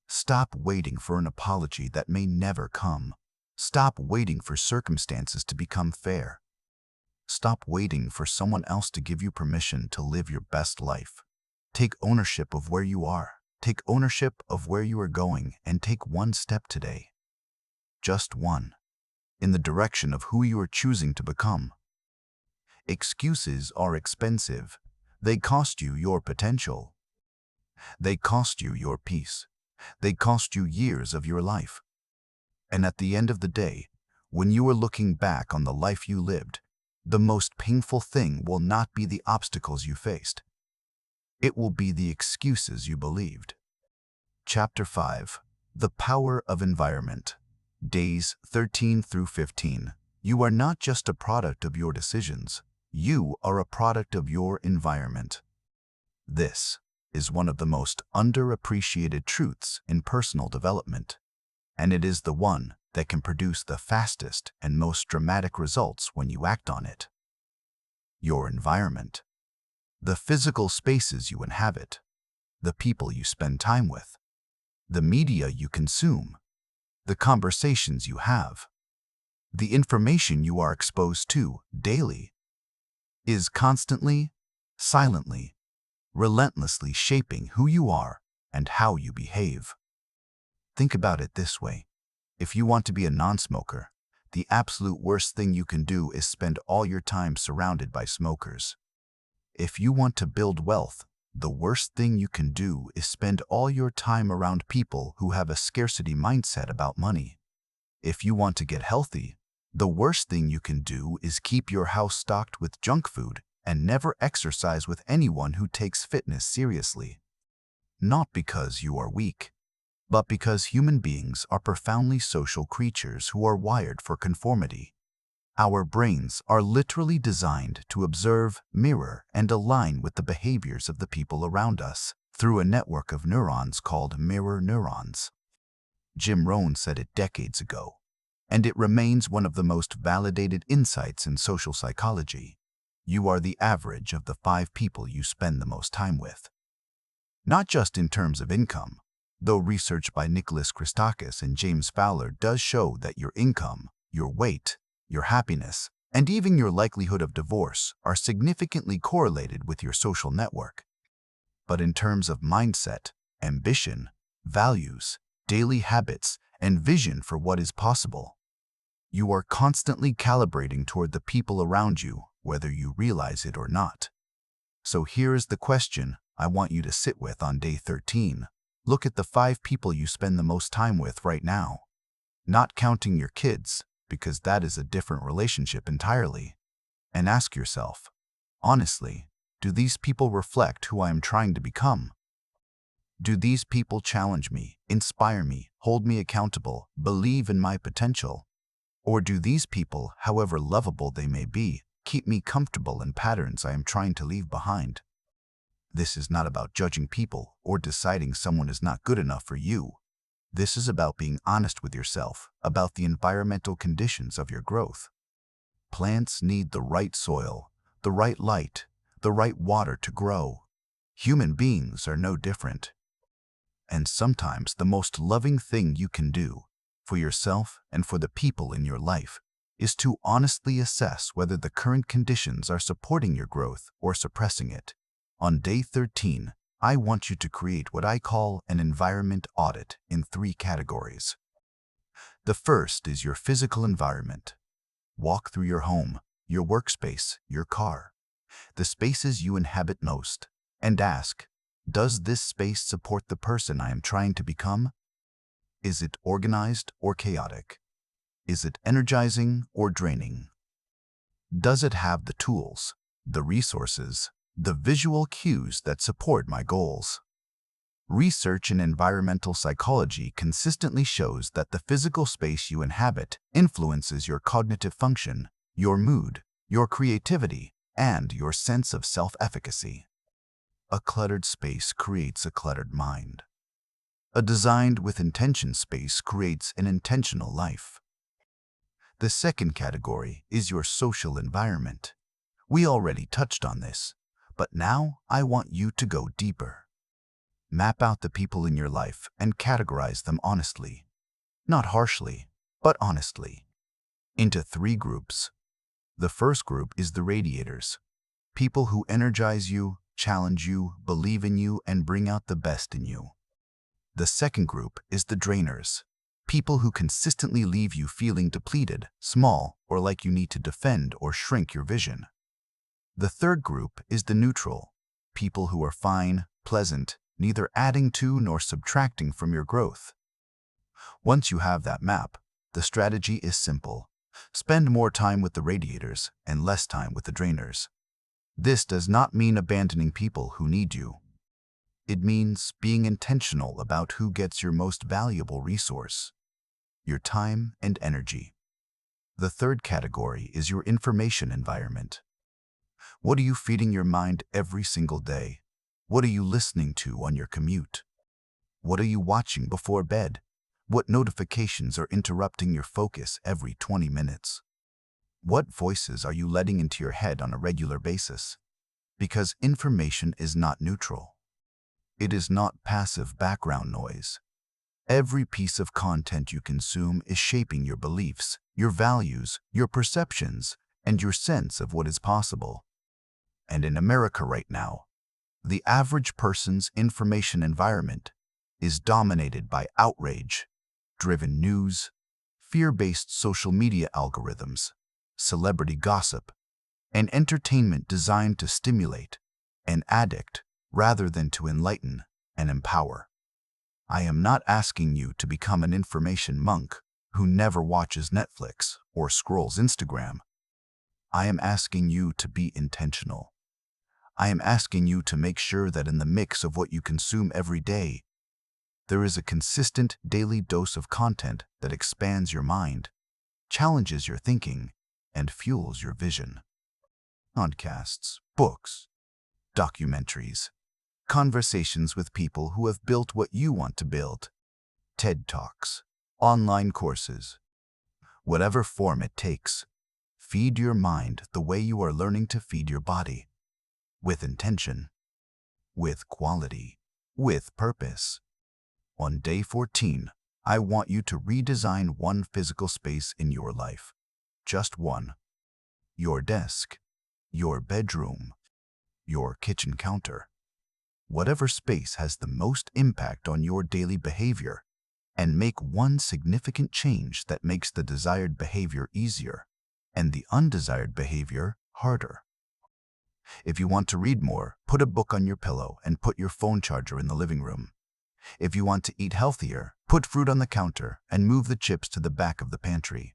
Stop waiting for an apology that may never come. Stop waiting for circumstances to become fair. Stop waiting for someone else to give you permission to live your best life. Take ownership of where you are. Take ownership of where you are going and take one step today. Just one. In the direction of who you are choosing to become. Excuses are expensive. They cost you your potential. They cost you your peace. They cost you years of your life. And at the end of the day, when you are looking back on the life you lived, the most painful thing will not be the obstacles you faced. It will be the excuses you believed. Chapter 5. The power of environment. Days 13 through 15. You are not just a product of your decisions. You are a product of your environment. This is one of the most underappreciated truths in personal development, and it is the one that can produce the fastest and most dramatic results when you act on it. Your environment. The physical spaces you inhabit, the people you spend time with, the media you consume, the conversations you have, the information you are exposed to daily, is constantly, silently, relentlessly shaping who you are and how you behave. Think about it this way. If you want to be a non-smoker, the absolute worst thing you can do is spend all your time surrounded by smokers. If you want to build wealth, the worst thing you can do is spend all your time around people who have a scarcity mindset about money. If you want to get healthy, the worst thing you can do is keep your house stocked with junk food and never exercise with anyone who takes fitness seriously. Not because you are weak, but because human beings are profoundly social creatures who are wired for conformity. Our brains are literally designed to observe, mirror, and align with the behaviors of the people around us through a network of neurons called mirror neurons. Jim Rohn said it decades ago, and it remains one of the most validated insights in social psychology. You are the average of the 5 people you spend the most time with. Not just in terms of income, though research by Nicholas Christakis and James Fowler does show that your income, your weight, your happiness, and even your likelihood of divorce are significantly correlated with your social network. But in terms of mindset, ambition, values, daily habits, and vision for what is possible, you are constantly calibrating toward the people around you, whether you realize it or not. So here is the question I want you to sit with on day 13. Look at the 5 people you spend the most time with right now. Not counting your kids, because that is a different relationship entirely. And ask yourself, honestly, do these people reflect who I am trying to become? Do these people challenge me, inspire me, hold me accountable, believe in my potential? Or do these people, however lovable they may be, keep me comfortable in patterns I am trying to leave behind? This is not about judging people or deciding someone is not good enough for you. This is about being honest with yourself about the environmental conditions of your growth. Plants need the right soil, the right light, the right water to grow. Human beings are no different. And sometimes the most loving thing you can do for yourself and for the people in your life is to honestly assess whether the current conditions are supporting your growth or suppressing it. On day 13, I want you to create what I call an environment audit in 3 categories. The first is your physical environment. Walk through your home, your workspace, your car, the spaces you inhabit most, and ask, does this space support the person I am trying to become? Is it organized or chaotic? Is it energizing or draining? Does it have the tools, the resources, the visual cues that support my goals? Research in environmental psychology consistently shows that the physical space you inhabit influences your cognitive function, your mood, your creativity, and your sense of self-efficacy. A cluttered space creates a cluttered mind. A designed with intention space creates an intentional life. The second category is your social environment. We already touched on this, but now I want you to go deeper. Map out the people in your life and categorize them honestly. Not harshly, but honestly. Into 3 groups. The first group is the radiators. People who energize you, challenge you, believe in you, and bring out the best in you. The second group is the drainers. People who consistently leave you feeling depleted, small, or like you need to defend or shrink your vision. The third group is the neutral. People who are fine, pleasant, neither adding to nor subtracting from your growth. Once you have that map, the strategy is simple. Spend more time with the radiators and less time with the drainers. This does not mean abandoning people who need you. It means being intentional about who gets your most valuable resource, your time and energy. The third category is your information environment. What are you feeding your mind every single day? What are you listening to on your commute? What are you watching before bed? What notifications are interrupting your focus every 20 minutes? What voices are you letting into your head on a regular basis? Because information is not neutral. It is not passive background noise. Every piece of content you consume is shaping your beliefs, your values, your perceptions, and your sense of what is possible. And in America right now, the average person's information environment is dominated by outrage-driven news, fear-based social media algorithms, celebrity gossip, and entertainment designed to stimulate and addict rather than to enlighten and empower. I am not asking you to become an information monk who never watches Netflix or scrolls Instagram. I am asking you to be intentional. I am asking you to make sure that in the mix of what you consume every day, there is a consistent daily dose of content that expands your mind, challenges your thinking, and fuels your vision. Podcasts, books, documentaries, conversations with people who have built what you want to build, TED Talks, online courses. Whatever form it takes, feed your mind the way you are learning to feed your body, with intention, with quality, with purpose. On day 14, I want you to redesign one physical space in your life. Just one. Your desk, your bedroom, your kitchen counter. Whatever space has the most impact on your daily behavior, and make one significant change that makes the desired behavior easier and the undesired behavior harder. If you want to read more, put a book on your pillow and put your phone charger in the living room. If you want to eat healthier, put fruit on the counter and move the chips to the back of the pantry.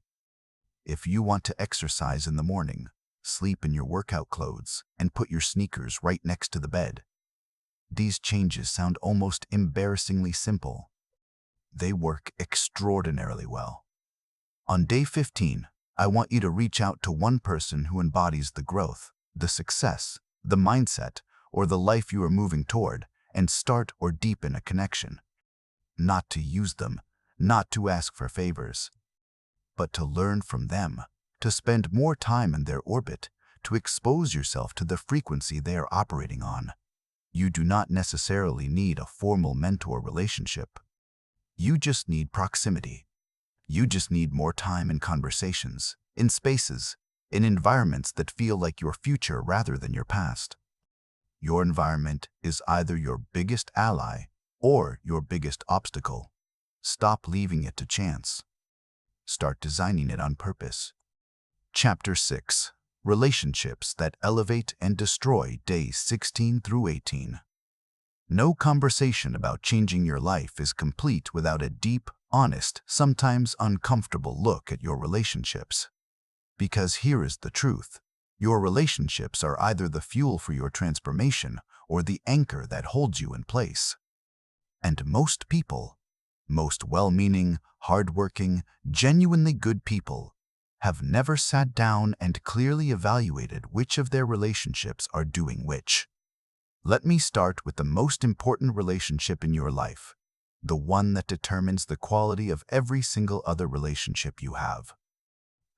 If you want to exercise in the morning, sleep in your workout clothes and put your sneakers right next to the bed. These changes sound almost embarrassingly simple. They work extraordinarily well. On day 15, I want you to reach out to one person who embodies the growth, the success, the mindset, or the life you are moving toward, and start or deepen a connection. Not to use them, not to ask for favors, but to learn from them, to spend more time in their orbit, to expose yourself to the frequency they are operating on. You do not necessarily need a formal mentor relationship. You just need proximity. You just need more time in conversations, in spaces, in environments that feel like your future rather than your past. Your environment is either your biggest ally or your biggest obstacle. Stop leaving it to chance. Start designing it on purpose. Chapter 6. Relationships that Elevate and Destroy, days 16 through 18. No conversation about changing your life is complete without a deep, honest, sometimes uncomfortable look at your relationships. Because here is the truth. Your relationships are either the fuel for your transformation or the anchor that holds you in place. And most people, most well-meaning, hard-working, genuinely good people, have never sat down and clearly evaluated which of their relationships are doing which. Let me start with the most important relationship in your life, the one that determines the quality of every single other relationship you have.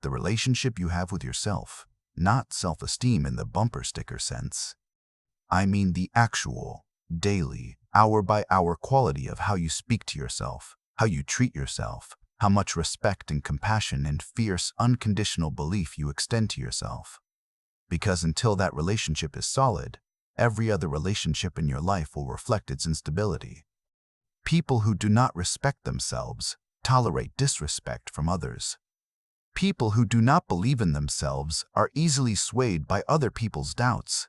The relationship you have with yourself. Not self-esteem in the bumper sticker sense. I mean the actual, daily, hour-by-hour quality of how you speak to yourself, how you treat yourself, how much respect and compassion and fierce, unconditional belief you extend to yourself. Because until that relationship is solid, every other relationship in your life will reflect its instability. People who do not respect themselves tolerate disrespect from others. People who do not believe in themselves are easily swayed by other people's doubts.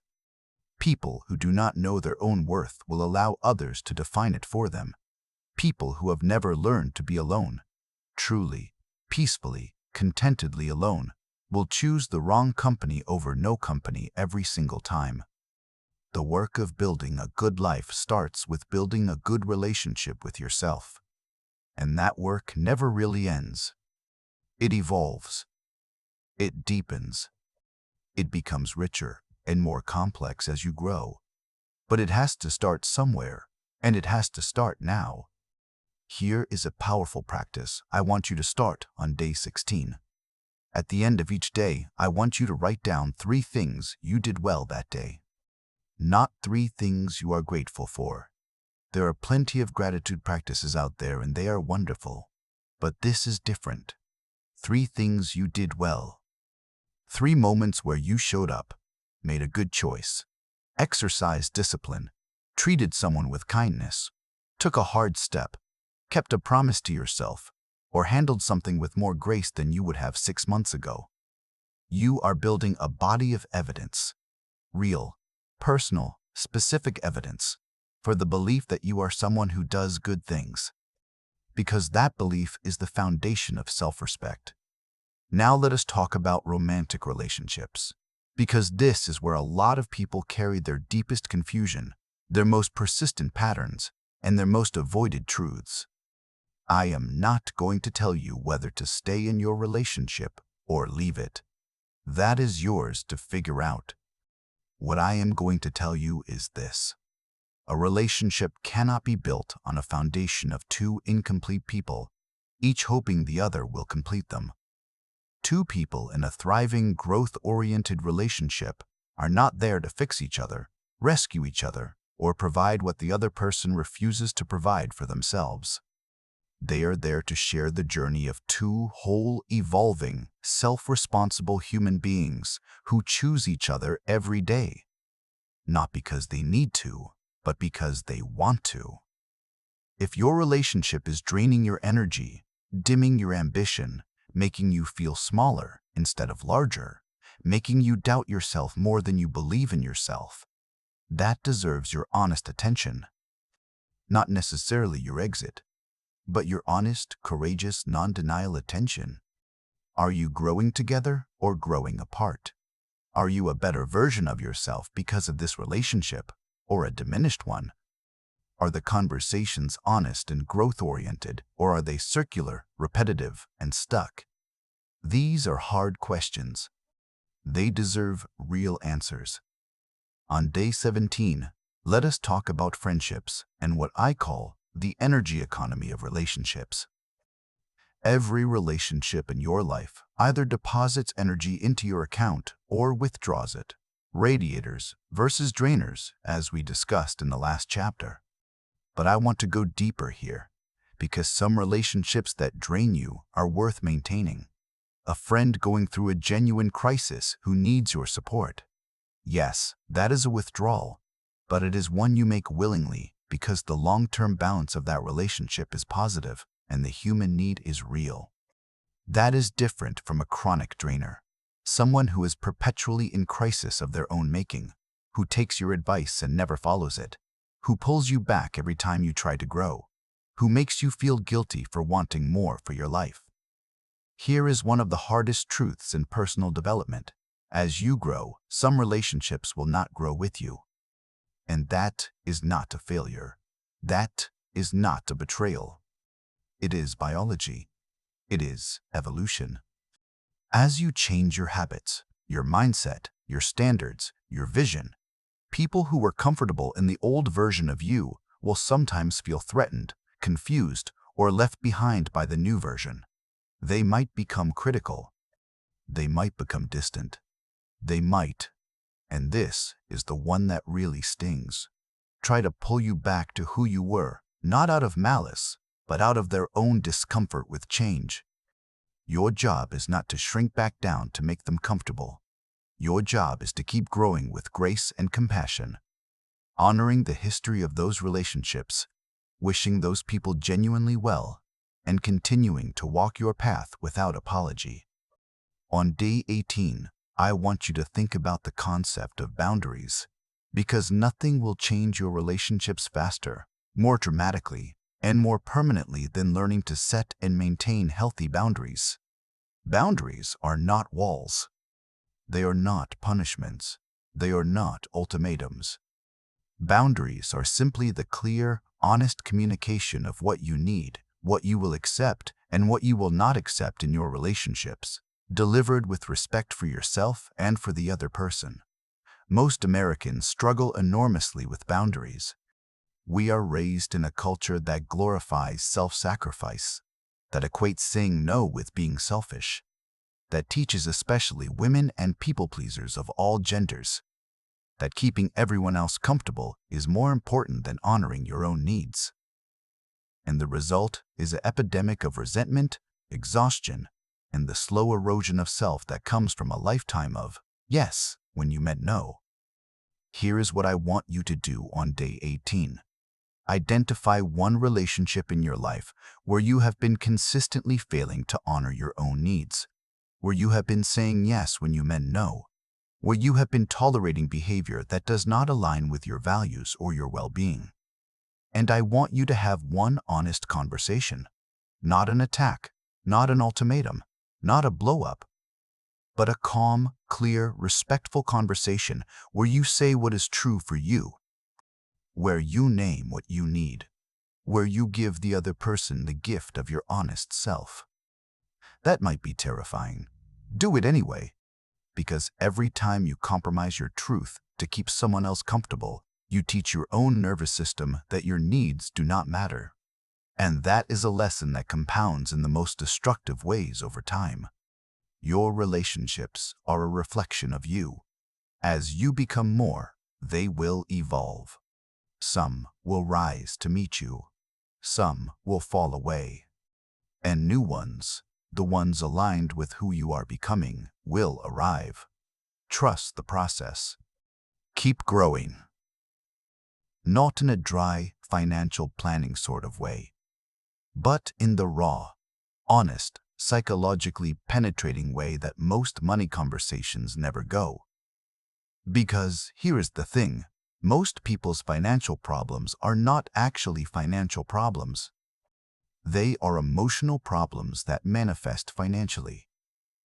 People who do not know their own worth will allow others to define it for them. People who have never learned to be alone, truly, peacefully, contentedly alone, will choose the wrong company over no company every single time. The work of building a good life starts with building a good relationship with yourself. And that work never really ends. It evolves. It deepens. It becomes richer and more complex as you grow. But it has to start somewhere, and it has to start now. Here is a powerful practice I want you to start on day 16. At the end of each day, I want you to write down 3 things you did well that day. Not 3 things you are grateful for. There are plenty of gratitude practices out there and they are wonderful. But this is different. 3 things you did well. 3 moments where you showed up, made a good choice, exercised discipline, treated someone with kindness, took a hard step, kept a promise to yourself, or handled something with more grace than you would have 6 months ago. You are building a body of evidence, real, personal, specific evidence, for the belief that you are someone who does good things. Because that belief is the foundation of self-respect. Now let us talk about romantic relationships. Because this is where a lot of people carry their deepest confusion, their most persistent patterns, and their most avoided truths. I am not going to tell you whether to stay in your relationship or leave it. That is yours to figure out. What I am going to tell you is this. A relationship cannot be built on a foundation of 2 incomplete people, each hoping the other will complete them. 2 people in a thriving, growth-oriented relationship are not there to fix each other, rescue each other, or provide what the other person refuses to provide for themselves. They are there to share the journey of 2 whole, evolving, self-responsible human beings who choose each other every day. Not because they need to, but because they want to. If your relationship is draining your energy, dimming your ambition, making you feel smaller instead of larger, making you doubt yourself more than you believe in yourself, that deserves your honest attention. Not necessarily your exit, but your honest, courageous, non-denial attention. Are you growing together or growing apart? Are you a better version of yourself because of this relationship, or a diminished one? Are the conversations honest and growth-oriented, or are they circular, repetitive, and stuck? These are hard questions. They deserve real answers. On day 17, let us talk about friendships and what I call the energy economy of relationships. Every relationship in your life either deposits energy into your account or withdraws it. Radiators versus drainers, as we discussed in the last chapter. But I want to go deeper here, because some relationships that drain you are worth maintaining. A friend going through a genuine crisis who needs your support. Yes, that is a withdrawal, but it is one you make willingly because the long-term balance of that relationship is positive and the human need is real. That is different from a chronic drainer, someone who is perpetually in crisis of their own making, who takes your advice and never follows it, who pulls you back every time you try to grow, who makes you feel guilty for wanting more for your life. Here is one of the hardest truths in personal development. As you grow, some relationships will not grow with you. And that is not a failure. That is not a betrayal. It is biology. It is evolution. As you change your habits, your mindset, your standards, your vision, people who were comfortable in the old version of you will sometimes feel threatened, confused, or left behind by the new version. They might become critical. They might become distant. They might, and this is the one that really stings, try to pull you back to who you were, not out of malice, but out of their own discomfort with change. Your job is not to shrink back down to make them comfortable. Your job is to keep growing with grace and compassion, honoring the history of those relationships, wishing those people genuinely well, and continuing to walk your path without apology. On day 18, I want you to think about the concept of boundaries, because nothing will change your relationships faster, more dramatically, and more permanently than learning to set and maintain healthy boundaries. Boundaries are not walls. They are not punishments. They are not ultimatums. Boundaries are simply the clear, honest communication of what you need, what you will accept, and what you will not accept in your relationships, delivered with respect for yourself and for the other person. Most Americans struggle enormously with boundaries. We are raised in a culture that glorifies self-sacrifice, that equates saying no with being selfish, that teaches especially women and people-pleasers of all genders that keeping everyone else comfortable is more important than honoring your own needs. And the result is an epidemic of resentment, exhaustion, and the slow erosion of self that comes from a lifetime of yes when you meant no. Here is what I want you to do on day 18. Identify one relationship in your life where you have been consistently failing to honor your own needs, where you have been saying yes when you meant no, where you have been tolerating behavior that does not align with your values or your well-being. And I want you to have one honest conversation, not an attack, not an ultimatum, not a blow-up, but a calm, clear, respectful conversation where you say what is true for you, where you name what you need, where you give the other person the gift of your honest self. That might be terrifying. Do it anyway. Because every time you compromise your truth to keep someone else comfortable, you teach your own nervous system that your needs do not matter. And that is a lesson that compounds in the most destructive ways over time. Your relationships are a reflection of you. As you become more, they will evolve. Some will rise to meet you. Some will fall away. And new ones, the ones aligned with who you are becoming, will arrive. Trust the process. Keep growing. Not in a dry, financial planning sort of way, but in the raw, honest, psychologically penetrating way that most money conversations never go. Because here is the thing, most people's financial problems are not actually financial problems. They are emotional problems that manifest financially.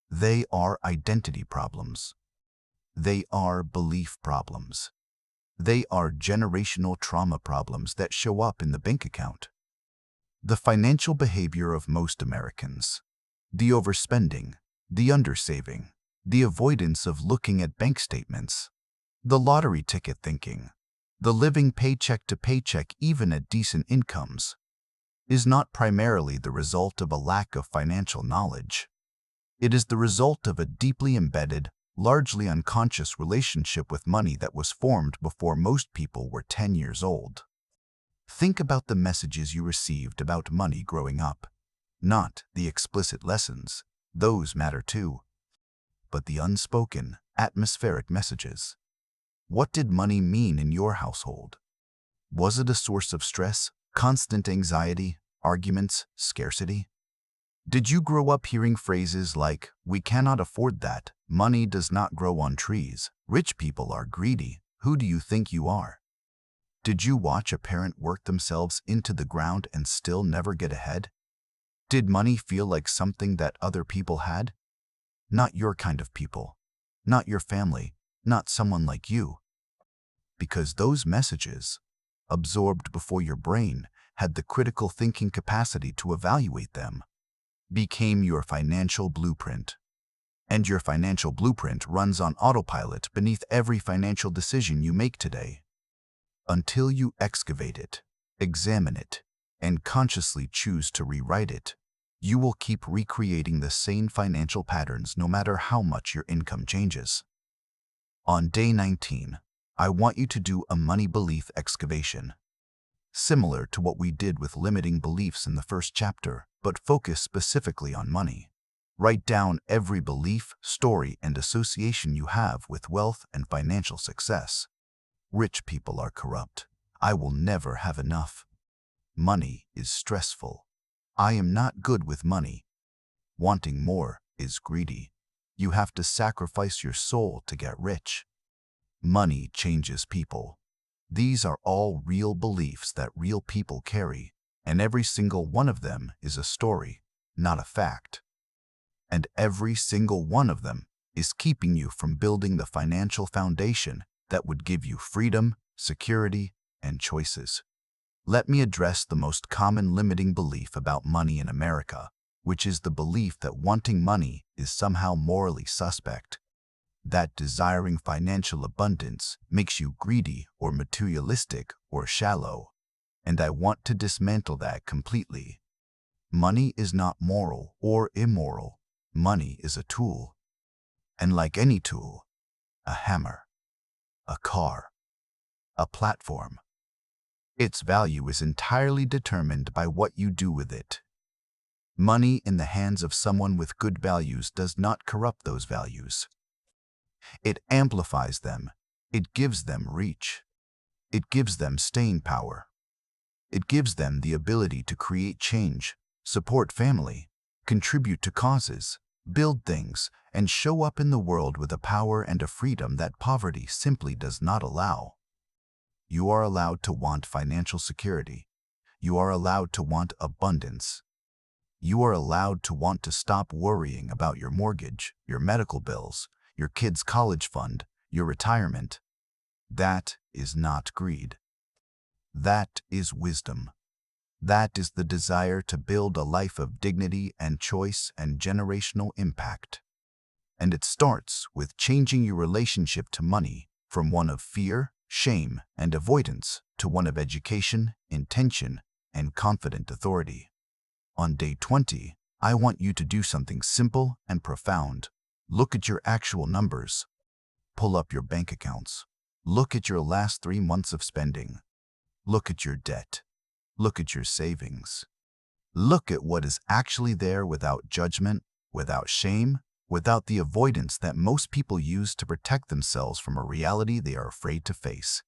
They are identity problems. They are belief problems. They are generational trauma problems that show up in the bank account. The financial behavior of most Americans, the overspending, the undersaving, the avoidance of looking at bank statements, the lottery ticket thinking, the living paycheck to paycheck even at decent incomes, is not primarily the result of a lack of financial knowledge. It is the result of a deeply embedded, largely unconscious relationship with money that was formed before most people were 10 years old. Think about the messages you received about money growing up. Not the explicit lessons, those matter too, but the unspoken, atmospheric messages. What did money mean in your household? Was it a source of stress, constant anxiety, arguments, scarcity? Did you grow up hearing phrases like, "We cannot afford that, money does not grow on trees, rich people are greedy, who do you think you are?" Did you watch a parent work themselves into the ground and still never get ahead? Did money feel like something that other people had? Not your kind of people, not your family, not someone like you. Because those messages, absorbed before your brain had the critical thinking capacity to evaluate them, became your financial blueprint. And your financial blueprint runs on autopilot beneath every financial decision you make today. Until you excavate it, examine it, and consciously choose to rewrite it, you will keep recreating the same financial patterns no matter how much your income changes. On day 19, I want you to do a money belief excavation. Similar to what we did with limiting beliefs in the first chapter, but focus specifically on money. Write down every belief, story, and association you have with wealth and financial success. Rich people are corrupt. I will never have enough. Money is stressful. I am not good with money. Wanting more is greedy. You have to sacrifice your soul to get rich. Money changes people. These are all real beliefs that real people carry, and every single one of them is a story, not a fact. And every single one of them is keeping you from building the financial foundation that would give you freedom, security, and choices. Let me address the most common limiting belief about money in America, which is the belief that wanting money is somehow morally suspect, that desiring financial abundance makes you greedy or materialistic or shallow, and I want to dismantle that completely. Money is not moral or immoral. Money is a tool, and like any tool, a hammer, a car, a platform, its value is entirely determined by what you do with it. Money in the hands of someone with good values does not corrupt those values. It amplifies them. It gives them reach. It gives them staying power. It gives them the ability to create change, support family, contribute to causes, build things, and show up in the world with a power and a freedom that poverty simply does not allow. You are allowed to want financial security. You are allowed to want abundance. You are allowed to want to stop worrying about your mortgage, your medical bills, your kids' college fund, your retirement. That is not greed. That is wisdom. That is the desire to build a life of dignity and choice and generational impact. And it starts with changing your relationship to money from one of fear, shame, and avoidance to one of education, intention, and confident authority. On day 20, I want you to do something simple and profound. Look at your actual numbers. Pull up your bank accounts. Look at your last 3 months of spending. Look at your debt. Look at your savings. Look at what is actually there without judgment, without shame, without the avoidance that most people use to protect themselves from a reality they are afraid to face.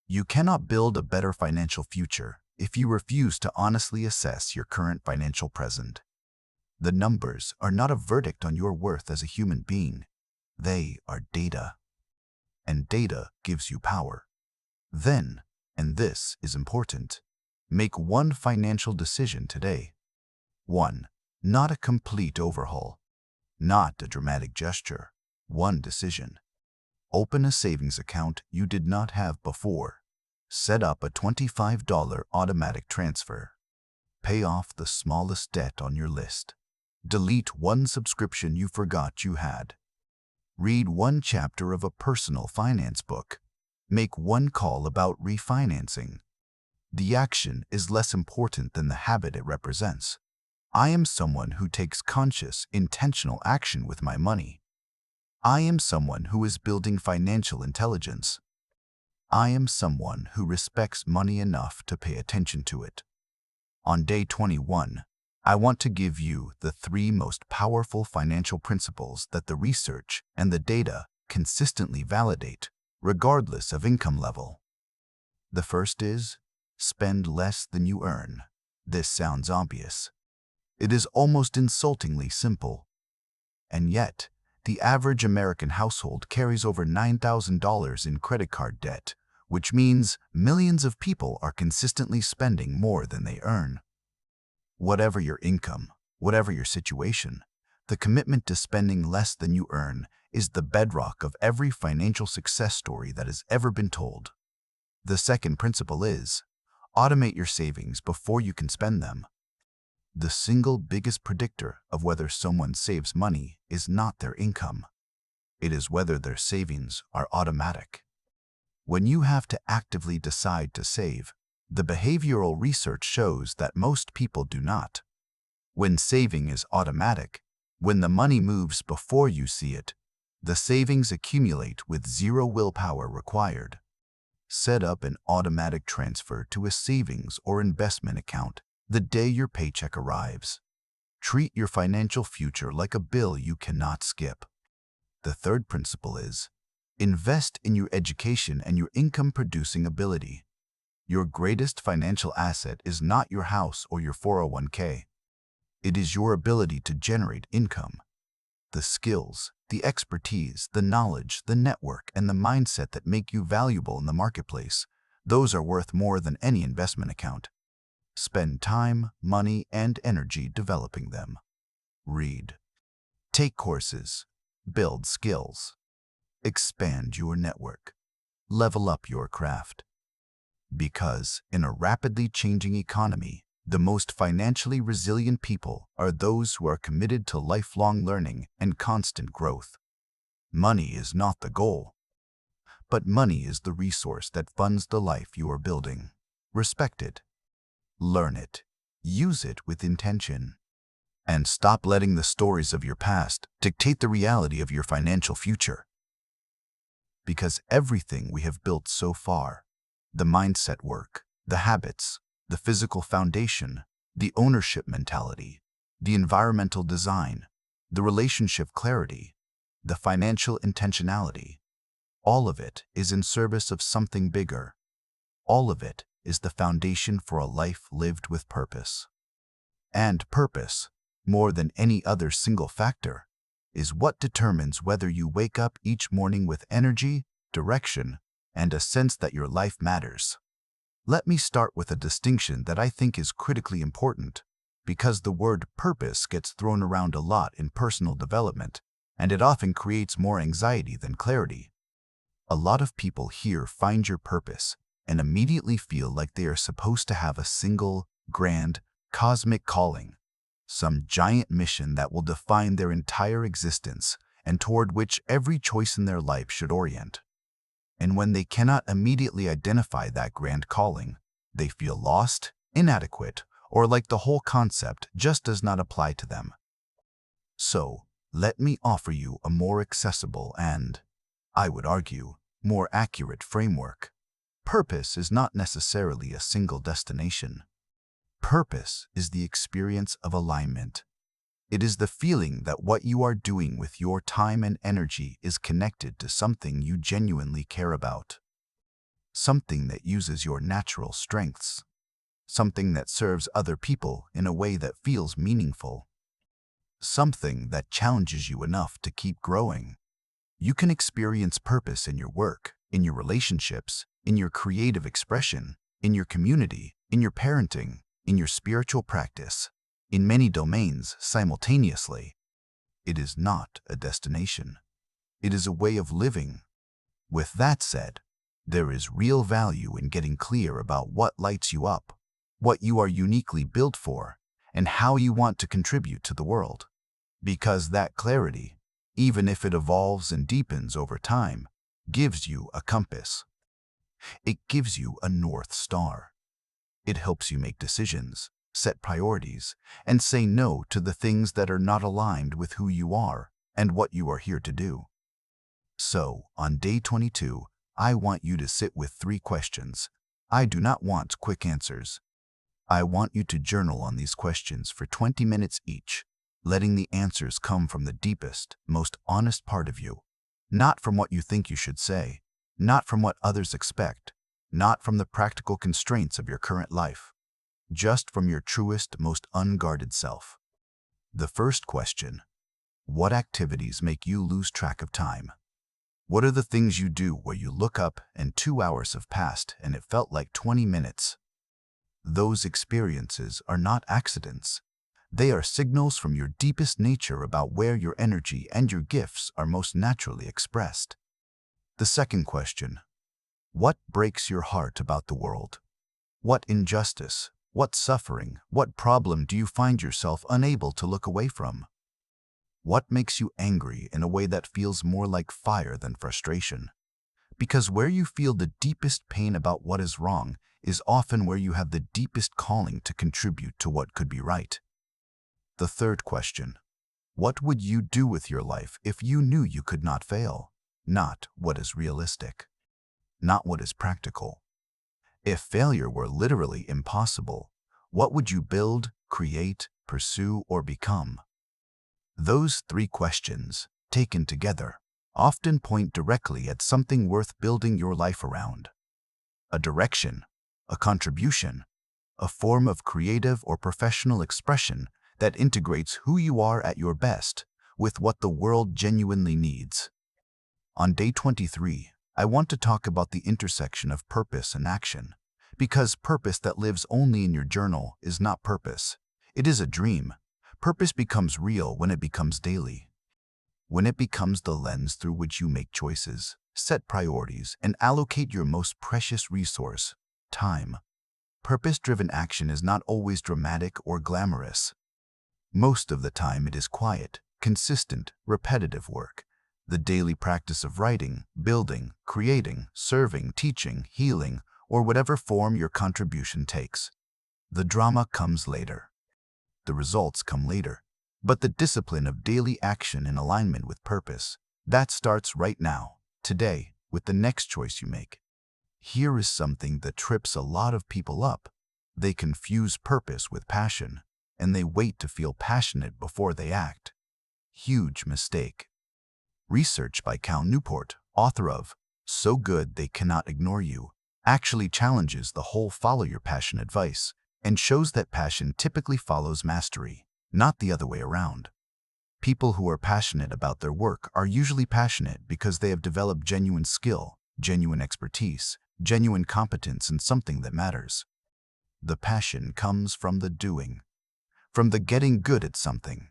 You cannot build a better financial future if you refuse to honestly assess your current financial present. The numbers are not a verdict on your worth as a human being. They are data. And data gives you power. Then, and this is important, make one financial decision today. 1. Not a complete overhaul. Not a dramatic gesture. One decision. Open a savings account you did not have before. Set up a $25 automatic transfer. Pay off the smallest debt on your list. Delete one subscription you forgot you had. Read one chapter of a personal finance book. Make one call about refinancing. The action is less important than the habit it represents. I am someone who takes conscious, intentional action with my money. I am someone who is building financial intelligence. I am someone who respects money enough to pay attention to it. On day 21, I want to give you the 3 most powerful financial principles that the research and the data consistently validate, regardless of income level. The first is, spend less than you earn. This sounds obvious. It is almost insultingly simple. And yet, the average American household carries over $9,000 in credit card debt, which means millions of people are consistently spending more than they earn. Whatever your income, whatever your situation, the commitment to spending less than you earn is the bedrock of every financial success story that has ever been told. The second principle is, automate your savings before you can spend them. The single biggest predictor of whether someone saves money is not their income. It is whether their savings are automatic. When you have to actively decide to save, the behavioral research shows that most people do not. When saving is automatic, when the money moves before you see it, the savings accumulate with zero willpower required. Set up an automatic transfer to a savings or investment account the day your paycheck arrives. Treat your financial future like a bill you cannot skip. The third principle is, invest in your education and your income-producing ability. Your greatest financial asset is not your house or your 401k. It is your ability to generate income. The skills, the expertise, the knowledge, the network, and the mindset that make you valuable in the marketplace, those are worth more than any investment account. Spend time, money, and energy developing them. Read. Take courses. Build skills. Expand your network. level up your craft. Because in a rapidly changing economy, the most financially resilient people are those who are committed to lifelong learning and constant growth. Money is not the goal, but money is the resource that funds the life you are building. Respect it, learn it, use it with intention, and stop letting the stories of your past dictate the reality of your financial future. Because everything we have built so far, the mindset work, the habits, the physical foundation, the ownership mentality, the environmental design, the relationship clarity, the financial intentionality, all of it is in service of something bigger. All of it is the foundation for a life lived with purpose. And purpose, more than any other single factor, is what determines whether you wake up each morning with energy, direction, and a sense that your life matters. Let me start with a distinction that I think is critically important, because the word purpose gets thrown around a lot in personal development, and it often creates more anxiety than clarity. A lot of people hear "find your purpose" and immediately feel like they are supposed to have a single, grand, cosmic calling, some giant mission that will define their entire existence and toward which every choice in their life should orient. And when they cannot immediately identify that grand calling, they feel lost, inadequate, or like the whole concept just does not apply to them. So, let me offer you a more accessible and, I would argue, more accurate framework. Purpose is not necessarily a single destination. Purpose is the experience of alignment. It is the feeling that what you are doing with your time and energy is connected to something you genuinely care about. Something that uses your natural strengths. Something that serves other people in a way that feels meaningful. Something that challenges you enough to keep growing. You can experience purpose in your work, in your relationships, in your creative expression, in your community, in your parenting, in your spiritual practice, in many domains simultaneously. It is not a destination. It is a way of living. With that said, there is real value in getting clear about what lights you up, what you are uniquely built for, and how you want to contribute to the world. Because that clarity, even if it evolves and deepens over time, gives you a compass. It gives you a North Star. It helps you make decisions, set priorities, and say no to the things that are not aligned with who you are and what you are here to do. So, on day 22, I want you to sit with 3 questions. I do not want quick answers. I want you to journal on these questions for 20 minutes each, letting the answers come from the deepest, most honest part of you, not from what you think you should say, not from what others expect, not from the practical constraints of your current life, just from your truest, most unguarded self. The first question: what activities make you lose track of time? What are the things you do where you look up and 2 hours have passed and it felt like 20 minutes? Those experiences are not accidents. They are signals from your deepest nature about where your energy and your gifts are most naturally expressed. The second question: what breaks your heart about the world? What injustice, what suffering, what problem do you find yourself unable to look away from? What makes you angry in a way that feels more like fire than frustration? Because where you feel the deepest pain about what is wrong is often where you have the deepest calling to contribute to what could be right. The third question: what would you do with your life if you knew you could not fail? Not what is realistic, not what is practical. If failure were literally impossible, what would you build, create, pursue, or become? Those 3 questions, taken together, often point directly at something worth building your life around. A direction, a contribution, a form of creative or professional expression that integrates who you are at your best with what the world genuinely needs. On day 23, I want to talk about the intersection of purpose and action, because purpose that lives only in your journal is not purpose. It is a dream. Purpose becomes real when it becomes daily, when it becomes the lens through which you make choices, set priorities, and allocate your most precious resource, time. Purpose-driven action is not always dramatic or glamorous. Most of the time it is quiet, consistent, repetitive work. The daily practice of writing, building, creating, serving, teaching, healing, or whatever form your contribution takes. The drama comes later. The results come later. But the discipline of daily action in alignment with purpose, that starts right now, today, with the next choice you make. Here is something that trips a lot of people up. They confuse purpose with passion, and they wait to feel passionate before they act. Huge mistake. Research by Cal Newport, author of So Good They Cannot Ignore You, actually challenges the whole follow your passion advice and shows that passion typically follows mastery, not the other way around. People who are passionate about their work are usually passionate because they have developed genuine skill, genuine expertise, genuine competence in something that matters. The passion comes from the doing, from the getting good at something,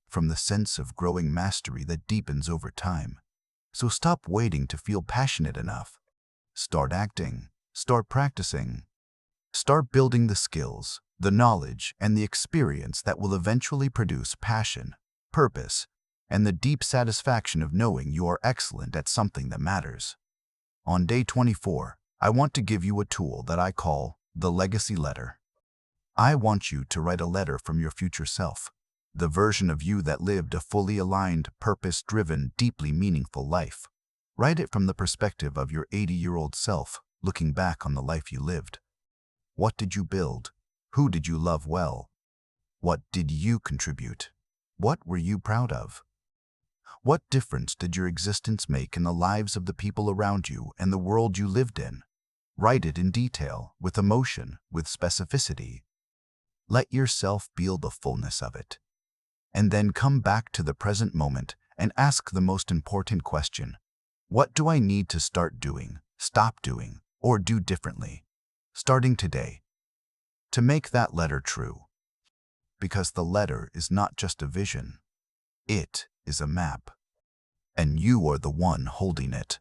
from the sense of growing mastery that deepens over time. So stop waiting to feel passionate enough. Start acting, start practicing, start building the skills, the knowledge, and the experience that will eventually produce passion, purpose, and the deep satisfaction of knowing you are excellent at something that matters. On day 24, I want to give you a tool that I call the legacy letter. I want you to write a letter from your future self, the version of you that lived a fully aligned, purpose-driven, deeply meaningful life. Write it from the perspective of your 80-year-old self, looking back on the life you lived. What did you build? Who did you love well? What did you contribute? What were you proud of? What difference did your existence make in the lives of the people around you and the world you lived in? Write it in detail, with emotion, with specificity. Let yourself feel the fullness of it. And then come back to the present moment and ask the most important question. What do I need to start doing, stop doing, or do differently, starting today, to make that letter true? Because the letter is not just a vision. It is a map. And you are the one holding it.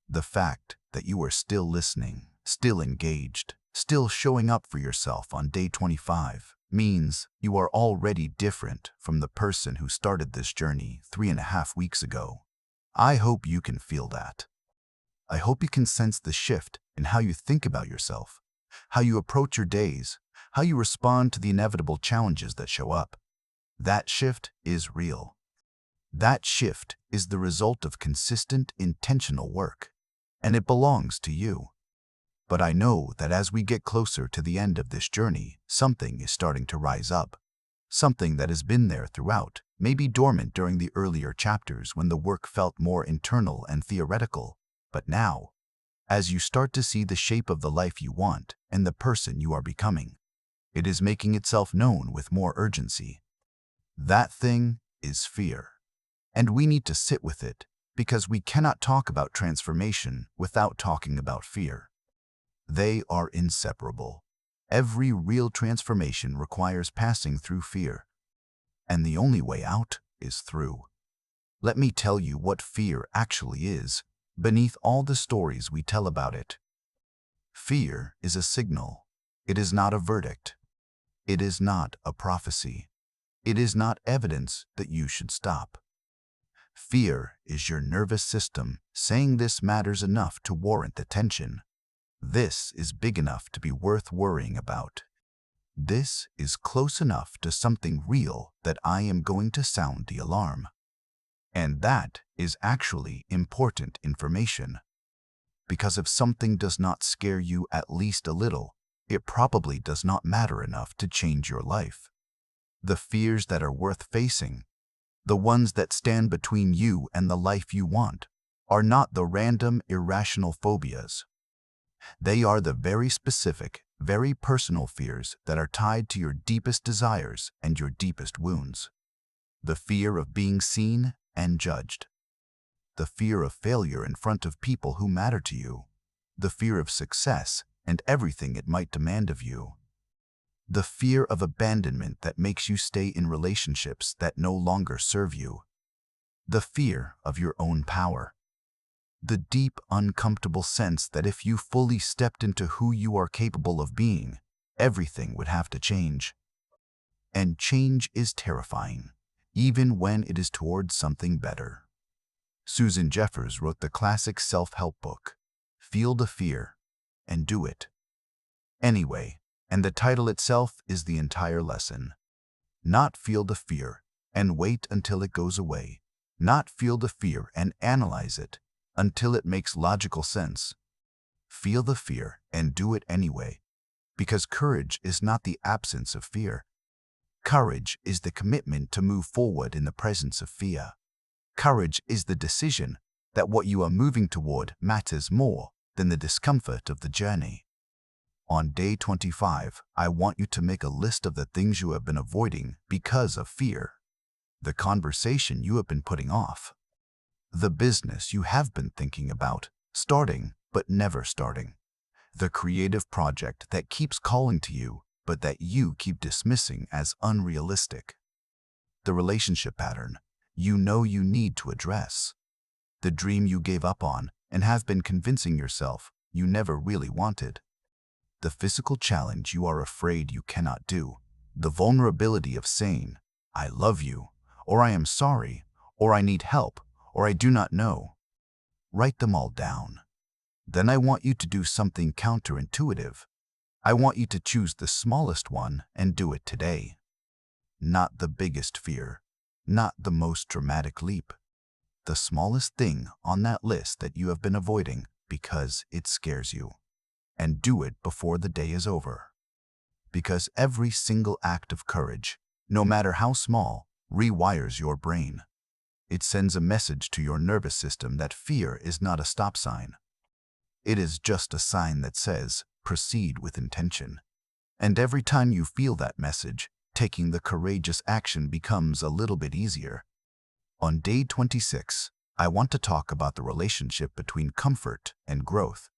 The fact that you are still listening, still engaged, still showing up for yourself on day 25 means you are already different from the person who started this journey 3.5 weeks ago. I hope you can feel that. I hope you can sense the shift in how you think about yourself, how you approach your days, how you respond to the inevitable challenges that show up. That shift is real. That shift is the result of consistent, intentional work, and it belongs to you. But I know that as we get closer to the end of this journey, something is starting to rise up. Something that has been there throughout, maybe dormant during the earlier chapters when the work felt more internal and theoretical. But now, as you start to see the shape of the life you want and the person you are becoming, it is making itself known with more urgency. That thing is fear. And we need to sit with it, because we cannot talk about transformation without talking about fear. They are inseparable. Every real transformation requires passing through fear, and the only way out is through. Let me tell you what fear actually is, beneath all the stories we tell about it. Fear is a signal. It is not a verdict. It is not a prophecy. It is not evidence that you should stop. Fear is your nervous system saying this matters enough to warrant attention. This is big enough to be worth worrying about. This is close enough to something real that I am going to sound the alarm. And that is actually important information. Because if something does not scare you at least a little, it probably does not matter enough to change your life. The fears that are worth facing, the ones that stand between you and the life you want, are not the random, irrational phobias. They are the very specific, very personal fears that are tied to your deepest desires and your deepest wounds. The fear of being seen and judged. The fear of failure in front of people who matter to you. The fear of success and everything it might demand of you. The fear of abandonment that makes you stay in relationships that no longer serve you. The fear of your own power. The deep, uncomfortable sense that if you fully stepped into who you are capable of being, everything would have to change. And change is terrifying, even when it is towards something better. Susan Jeffers wrote the classic self-help book, Feel the Fear and Do It Anyway, and the title itself is the entire lesson. Not feel the fear and wait until it goes away. Not feel the fear and analyze it until it makes logical sense. Feel the fear and do it anyway, because courage is not the absence of fear. Courage is the commitment to move forward in the presence of fear. Courage is the decision that what you are moving toward matters more than the discomfort of the journey. On day 25, I want you to make a list of the things you have been avoiding because of fear. The conversation you have been putting off. The business you have been thinking about, starting but never starting. The creative project that keeps calling to you but that you keep dismissing as unrealistic. The relationship pattern you know you need to address. The dream you gave up on and have been convincing yourself you never really wanted. The physical challenge you are afraid you cannot do. The vulnerability of saying, I love you, or I am sorry, or I need help, or I do not know. Write them all down. Then I want you to do something counterintuitive. I want you to choose the smallest one and do it today. Not the biggest fear, not the most dramatic leap. The smallest thing on that list that you have been avoiding because it scares you. And do it before the day is over. Because every single act of courage, no matter how small, rewires your brain. It sends a message to your nervous system that fear is not a stop sign. It is just a sign that says, proceed with intention. And every time you feel that message, taking the courageous action becomes a little bit easier. On day 26, I want to talk about the relationship between comfort and growth,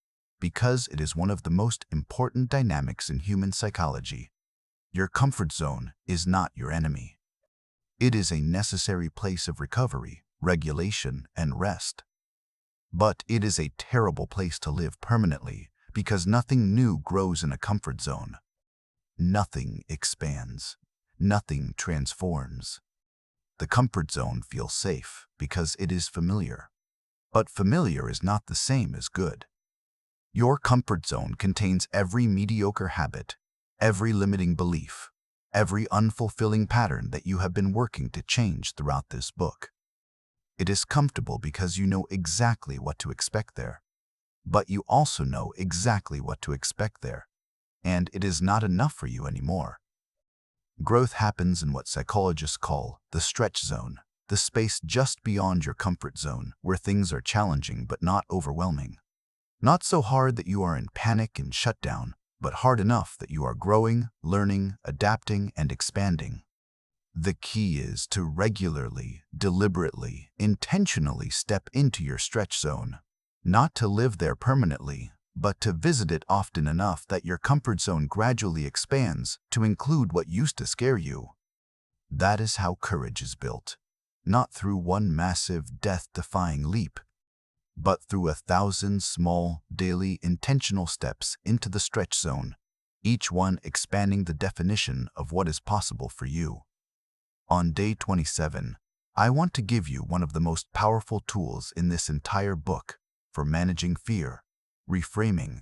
because it is one of the most important dynamics in human psychology. Your comfort zone is not your enemy. It is a necessary place of recovery, regulation, and rest. But it is a terrible place to live permanently because nothing new grows in a comfort zone. Nothing expands. Nothing transforms. The comfort zone feels safe because it is familiar. But familiar is not the same as good. Your comfort zone contains every mediocre habit, every limiting belief, every unfulfilling pattern that you have been working to change throughout this book. It is comfortable because you know exactly what to expect there. But you also know exactly what to expect there, and it is not enough for you anymore. Growth happens in what psychologists call the stretch zone, the space just beyond your comfort zone where things are challenging but not overwhelming. Not so hard that you are in panic and shut down, but hard enough that you are growing, learning, adapting, and expanding. The key is to regularly, deliberately, intentionally step into your stretch zone. Not to live there permanently, but to visit it often enough that your comfort zone gradually expands to include what used to scare you. That is how courage is built. Not through one massive, death-defying leap, but through 1,000 small, daily, intentional steps into the stretch zone, each one expanding the definition of what is possible for you. On day 27, I want to give you one of the most powerful tools in this entire book for managing fear: reframing.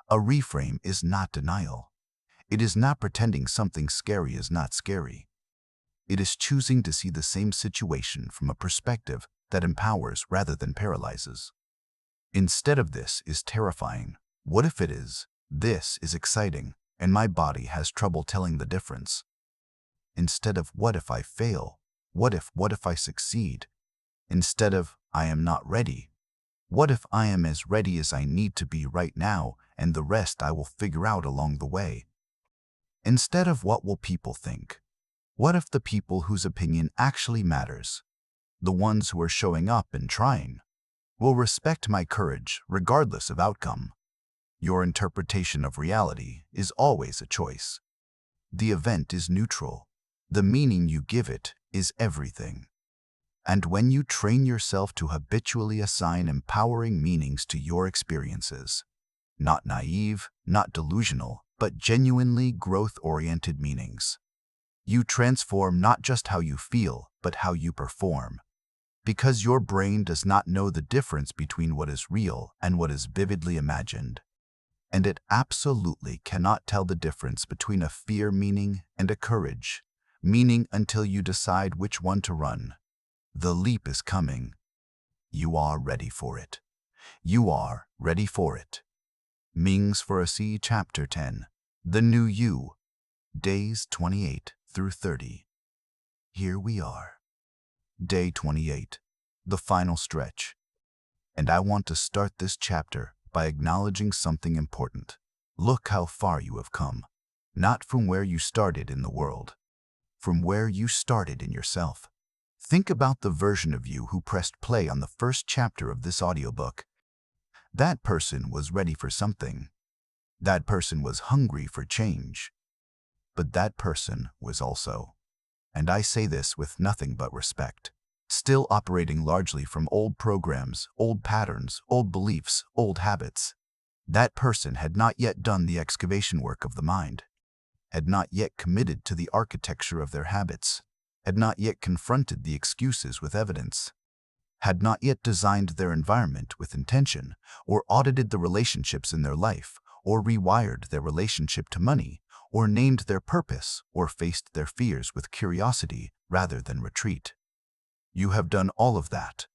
A reframe is not denial. It is not pretending something scary is not scary. It is choosing to see the same situation from a perspective that empowers rather than paralyzes. Instead of "this is terrifying," what if it is, "this is exciting, and my body has trouble telling the difference"? Instead of "what if I fail," what if I succeed? Instead of "I am not ready," what if I am as ready as I need to be right now and the rest I will figure out along the way? Instead of "what will people think," what if the people whose opinion actually matters, the ones who are showing up and trying, will respect my courage regardless of outcome? Your interpretation of reality is always a choice. The event is neutral. The meaning you give it is everything. And when you train yourself to habitually assign empowering meanings to your experiences, not naive, not delusional, but genuinely growth-oriented meanings, you transform not just how you feel, but how you perform. Because your brain does not know the difference between what is real and what is vividly imagined. And it absolutely cannot tell the difference between a fear meaning and a courage meaning until you decide which one to run. The leap is coming. You are ready for it. You are ready for it. Mings for a C, Chapter 10. The New You. Days 28 through 30. Here we are. Day 28. The final stretch. And I want to start this chapter by acknowledging something important. Look how far you have come. Not from where you started in the world. From where you started in yourself. Think about the version of you who pressed play on the first chapter of this audiobook. That person was ready for something. That person was hungry for change. But that person was also, and I say this with nothing but respect, still operating largely from old programs, old patterns, old beliefs, old habits. That person had not yet done the excavation work of the mind, had not yet committed to the architecture of their habits, had not yet confronted the excuses with evidence, had not yet designed their environment with intention, or audited the relationships in their life, or rewired their relationship to money, or named their purpose, or faced their fears with curiosity rather than retreat. You have done all of that.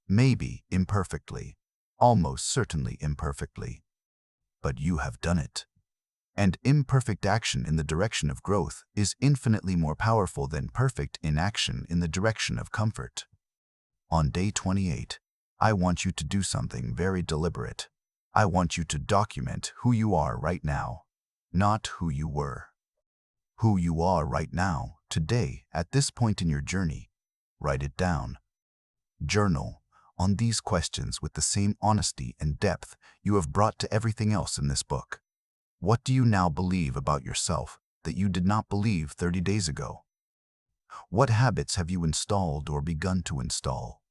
Maybe imperfectly, almost certainly imperfectly. But you have done it. And imperfect action in the direction of growth is infinitely more powerful than perfect inaction in the direction of comfort. On day 28, I want you to do something very deliberate. I want you to document who you are right now, not who you were. Who you are right now, today, at this point in your journey. Write it down. Journal on these questions with the same honesty and depth you have brought to everything else in this book. What do you now believe about yourself that you did not believe 30 days ago? What habits have you installed or begun to install?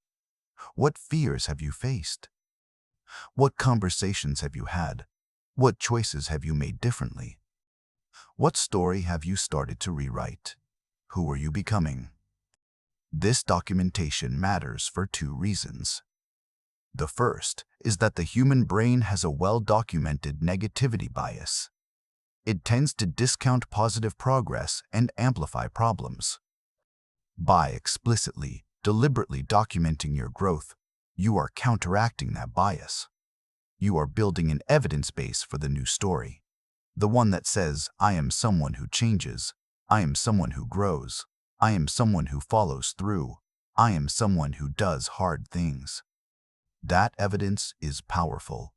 What fears have you faced? What conversations have you had? What choices have you made differently? What story have you started to rewrite? Who are you becoming? This documentation matters for two reasons. The first is that the human brain has a well-documented negativity bias. It tends to discount positive progress and amplify problems. By explicitly, deliberately documenting your growth, you are counteracting that bias. You are building an evidence base for the new story. The one that says, I am someone who changes. I am someone who grows. I am someone who follows through. I am someone who does hard things. That evidence is powerful.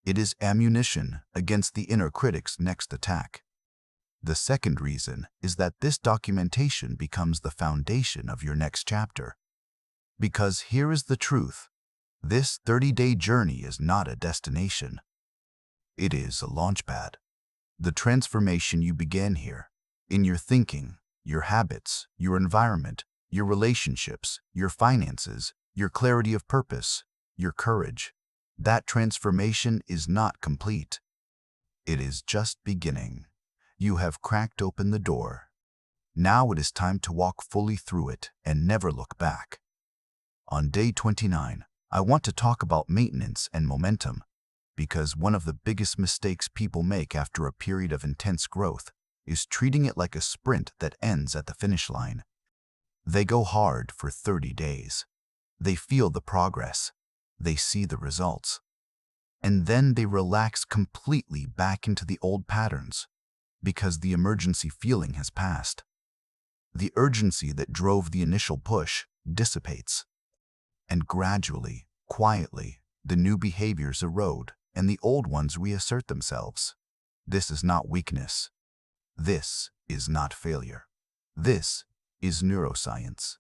It is ammunition against the inner critic's next attack. The second reason is that this documentation becomes the foundation of your next chapter. Because here is the truth. This 30-day journey is not a destination. It is a launchpad. The transformation you began here, in your thinking, your habits, your environment, your relationships, your finances, your clarity of purpose, your courage, that transformation is not complete. It is just beginning. You have cracked open the door. Now it is time to walk fully through it and never look back. On day 29, I want to talk about maintenance and momentum, because one of the biggest mistakes people make after a period of intense growth is treating it like a sprint that ends at the finish line. They go hard for 30 days. They feel the progress. They see the results. And then they relax completely back into the old patterns because the emergency feeling has passed. The urgency that drove the initial push dissipates. And gradually, quietly, the new behaviors erode and the old ones reassert themselves. This is not weakness. This is not failure. This is neuroscience.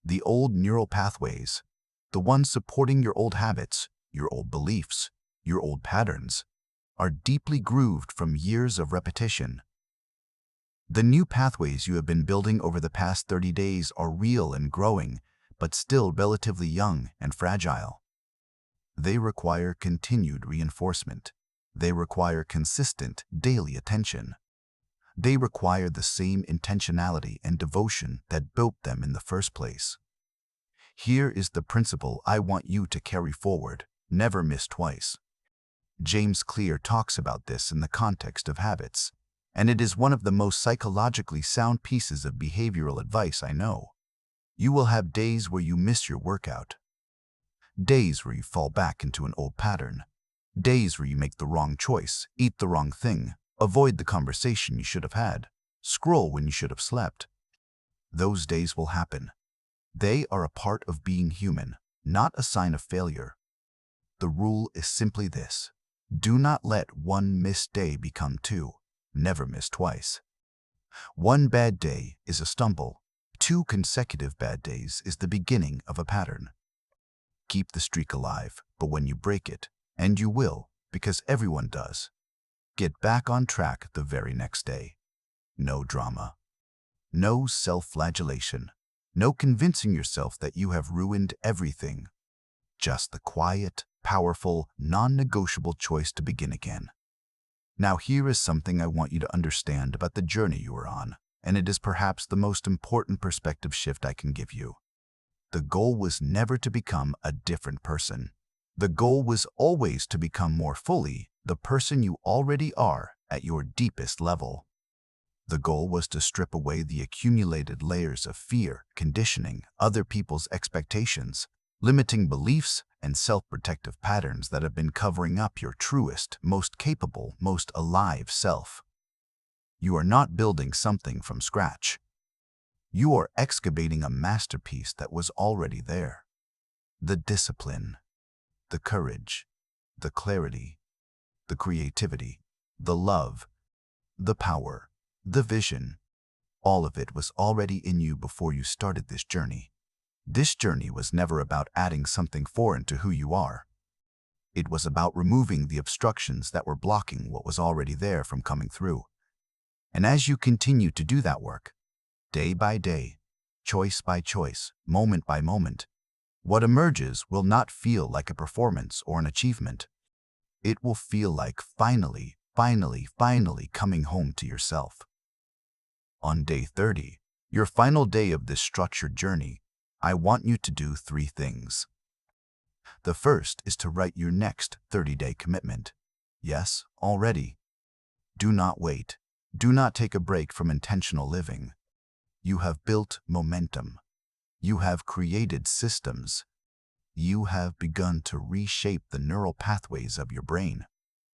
The old neural pathways, the ones supporting your old habits, your old beliefs, your old patterns, are deeply grooved from years of repetition. The new pathways you have been building over the past 30 days are real and growing but still relatively young and fragile. They require continued reinforcement. They require consistent, daily attention. They require the same intentionality and devotion that built them in the first place. Here is the principle I want you to carry forward: never miss twice. James Clear talks about this in the context of habits, and it is one of the most psychologically sound pieces of behavioral advice I know. You will have days where you miss your workout, days where you fall back into an old pattern, days where you make the wrong choice, eat the wrong thing, avoid the conversation you should have had, scroll when you should have slept. Those days will happen. They are a part of being human, not a sign of failure. The rule is simply this: do not let one missed day become two. Never miss twice. One bad day is a stumble. 2 consecutive bad days is the beginning of a pattern. Keep the streak alive, but when you break it, and you will, because everyone does, get back on track the very next day. No drama. No self-flagellation. No convincing yourself that you have ruined everything. Just the quiet, powerful, non-negotiable choice to begin again. Now here is something I want you to understand about the journey you are on, and it is perhaps the most important perspective shift I can give you. The goal was never to become a different person. The goal was always to become more fully the person you already are at your deepest level. The goal was to strip away the accumulated layers of fear, conditioning, other people's expectations, limiting beliefs, and self-protective patterns that have been covering up your truest, most capable, most alive self. You are not building something from scratch. You are excavating a masterpiece that was already there. The discipline, the courage, the clarity, the creativity, the love, the power, the vision, all of it was already in you before you started this journey. This journey was never about adding something foreign to who you are. It was about removing the obstructions that were blocking what was already there from coming through. And as you continue to do that work, day by day, choice by choice, moment by moment, what emerges will not feel like a performance or an achievement. It will feel like finally coming home to yourself. On day 30, your final day of this structured journey, I want you to do 3 things. The first is to write your next 30-day commitment. Yes, already. Do not wait. Do not take a break from intentional living. You have built momentum. You have created systems. You have begun to reshape the neural pathways of your brain.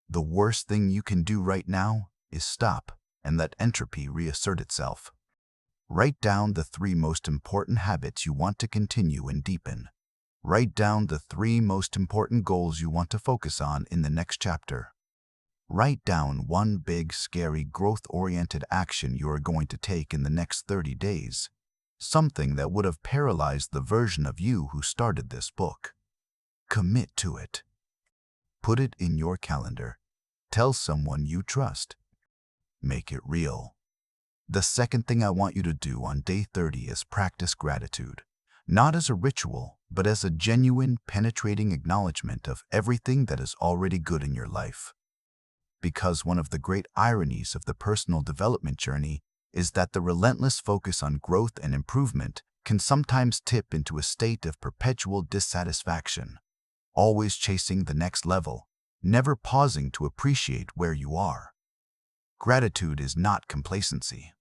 The worst thing you can do right now is stop and let entropy reassert itself. Write down the 3 most important habits you want to continue and deepen. Write down the 3 most important goals you want to focus on in the next chapter. Write down 1 big, scary, growth-oriented action you are going to take in the next 30 days. Something that would have paralyzed the version of you who started this book. Commit to it. Put it in your calendar. Tell someone you trust. Make it real. The second thing I want you to do on day 30 is practice gratitude. Not as a ritual, but as a genuine, penetrating acknowledgement of everything that is already good in your life. Because one of the great ironies of the personal development journey is that the relentless focus on growth and improvement can sometimes tip into a state of perpetual dissatisfaction, always chasing the next level, never pausing to appreciate where you are. Gratitude is not complacency.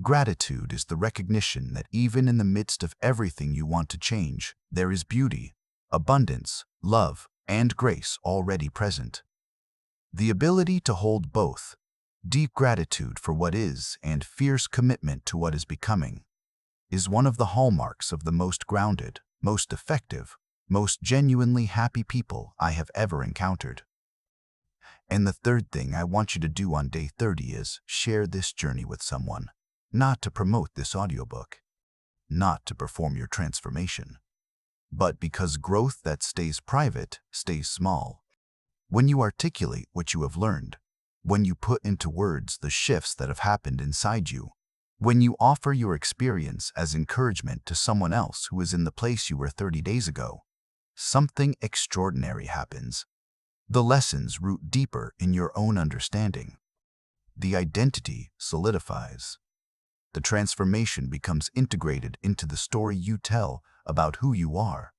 Gratitude is the recognition that even in the midst of everything you want to change, there is beauty, abundance, love, and grace already present. The ability to hold both, deep gratitude for what is and fierce commitment to what is becoming, is one of the hallmarks of the most grounded, most effective, most genuinely happy people I have ever encountered. And the third thing I want you to do on day 30 is share this journey with someone. Not to promote this audiobook, not to perform your transformation, but because growth that stays private stays small. When you articulate what you have learned, when you put into words the shifts that have happened inside you, When you offer your experience as encouragement to someone else who is in the place you were 30 days ago, something extraordinary happens. The lessons root deeper in your own understanding. The identity solidifies. The transformation becomes integrated into the story you tell about who you are.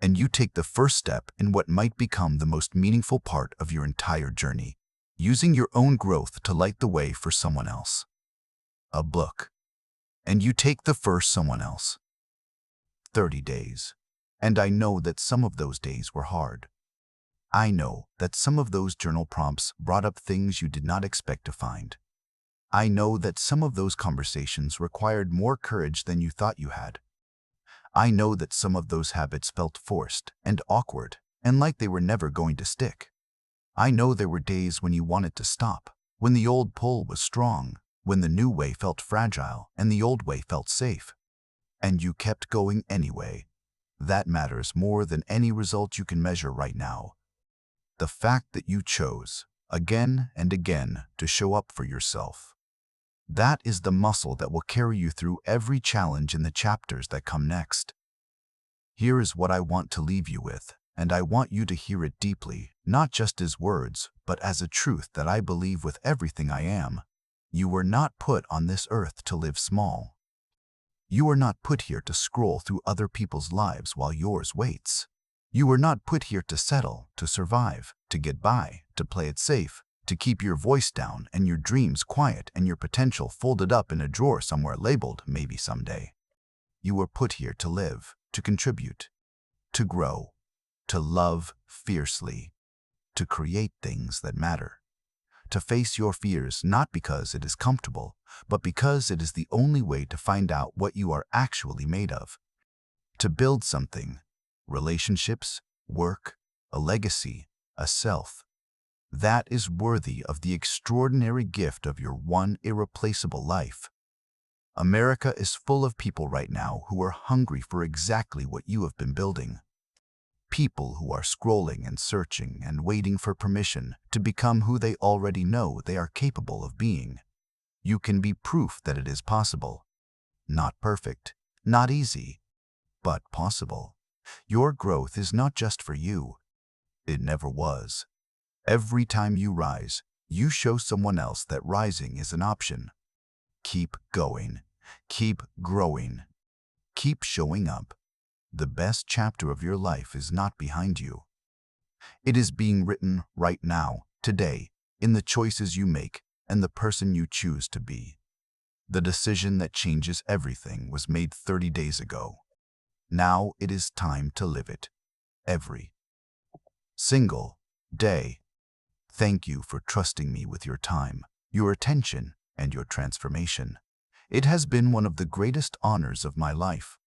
And you take the first step in what might become the most meaningful part of your entire journey, using your own growth to light the way for someone else. A book. And you take the first someone else. 30 days. And I know that some of those days were hard. I know that some of those journal prompts brought up things you did not expect to find. I know that some of those conversations required more courage than you thought you had. I know that some of those habits felt forced and awkward and like they were never going to stick. I know there were days when you wanted to stop, when the old pull was strong, when the new way felt fragile and the old way felt safe. And you kept going anyway. That matters more than any result you can measure right now. The fact that you chose, again and again, to show up for yourself. That is the muscle that will carry you through every challenge in the chapters that come next. Here is what I want to leave you with, and I want you to hear it deeply, not just as words, but as a truth that I believe with everything I am. You were not put on this earth to live small. You are not put here to scroll through other people's lives while yours waits. You were not put here to settle, to survive, to get by, to play it safe, to keep your voice down and your dreams quiet and your potential folded up in a drawer somewhere labeled maybe someday. You were put here to live, to contribute, to grow, to love fiercely, to create things that matter, to face your fears not because it is comfortable, but because it is the only way to find out what you are actually made of, to build something. Relationships, work, a legacy, a self, that is worthy of the extraordinary gift of your one irreplaceable life. America is full of people right now who are hungry for exactly what you have been building. People who are scrolling and searching and waiting for permission to become who they already know they are capable of being. You can be proof that it is possible. Not perfect, not easy, but possible. Your growth is not just for you. It never was. Every time you rise, you show someone else that rising is an option. Keep going. Keep growing. Keep showing up. The best chapter of your life is not behind you. It is being written right now, today, in the choices you make and the person you choose to be. The decision that changes everything was made 30 days ago. Now it is time to live it. Every single day. Thank you for trusting me with your time, your attention, and your transformation. It has been one of the greatest honors of my life.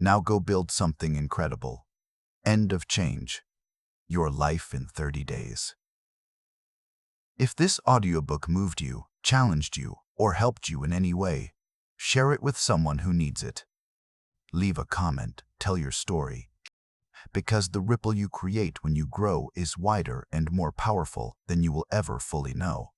Now go build something incredible. End of change. Your life in 30 days. If this audiobook moved you, challenged you, or helped you in any way, share it with someone who needs it. Leave a comment, tell your story. Because the ripple you create when you grow is wider and more powerful than you will ever fully know.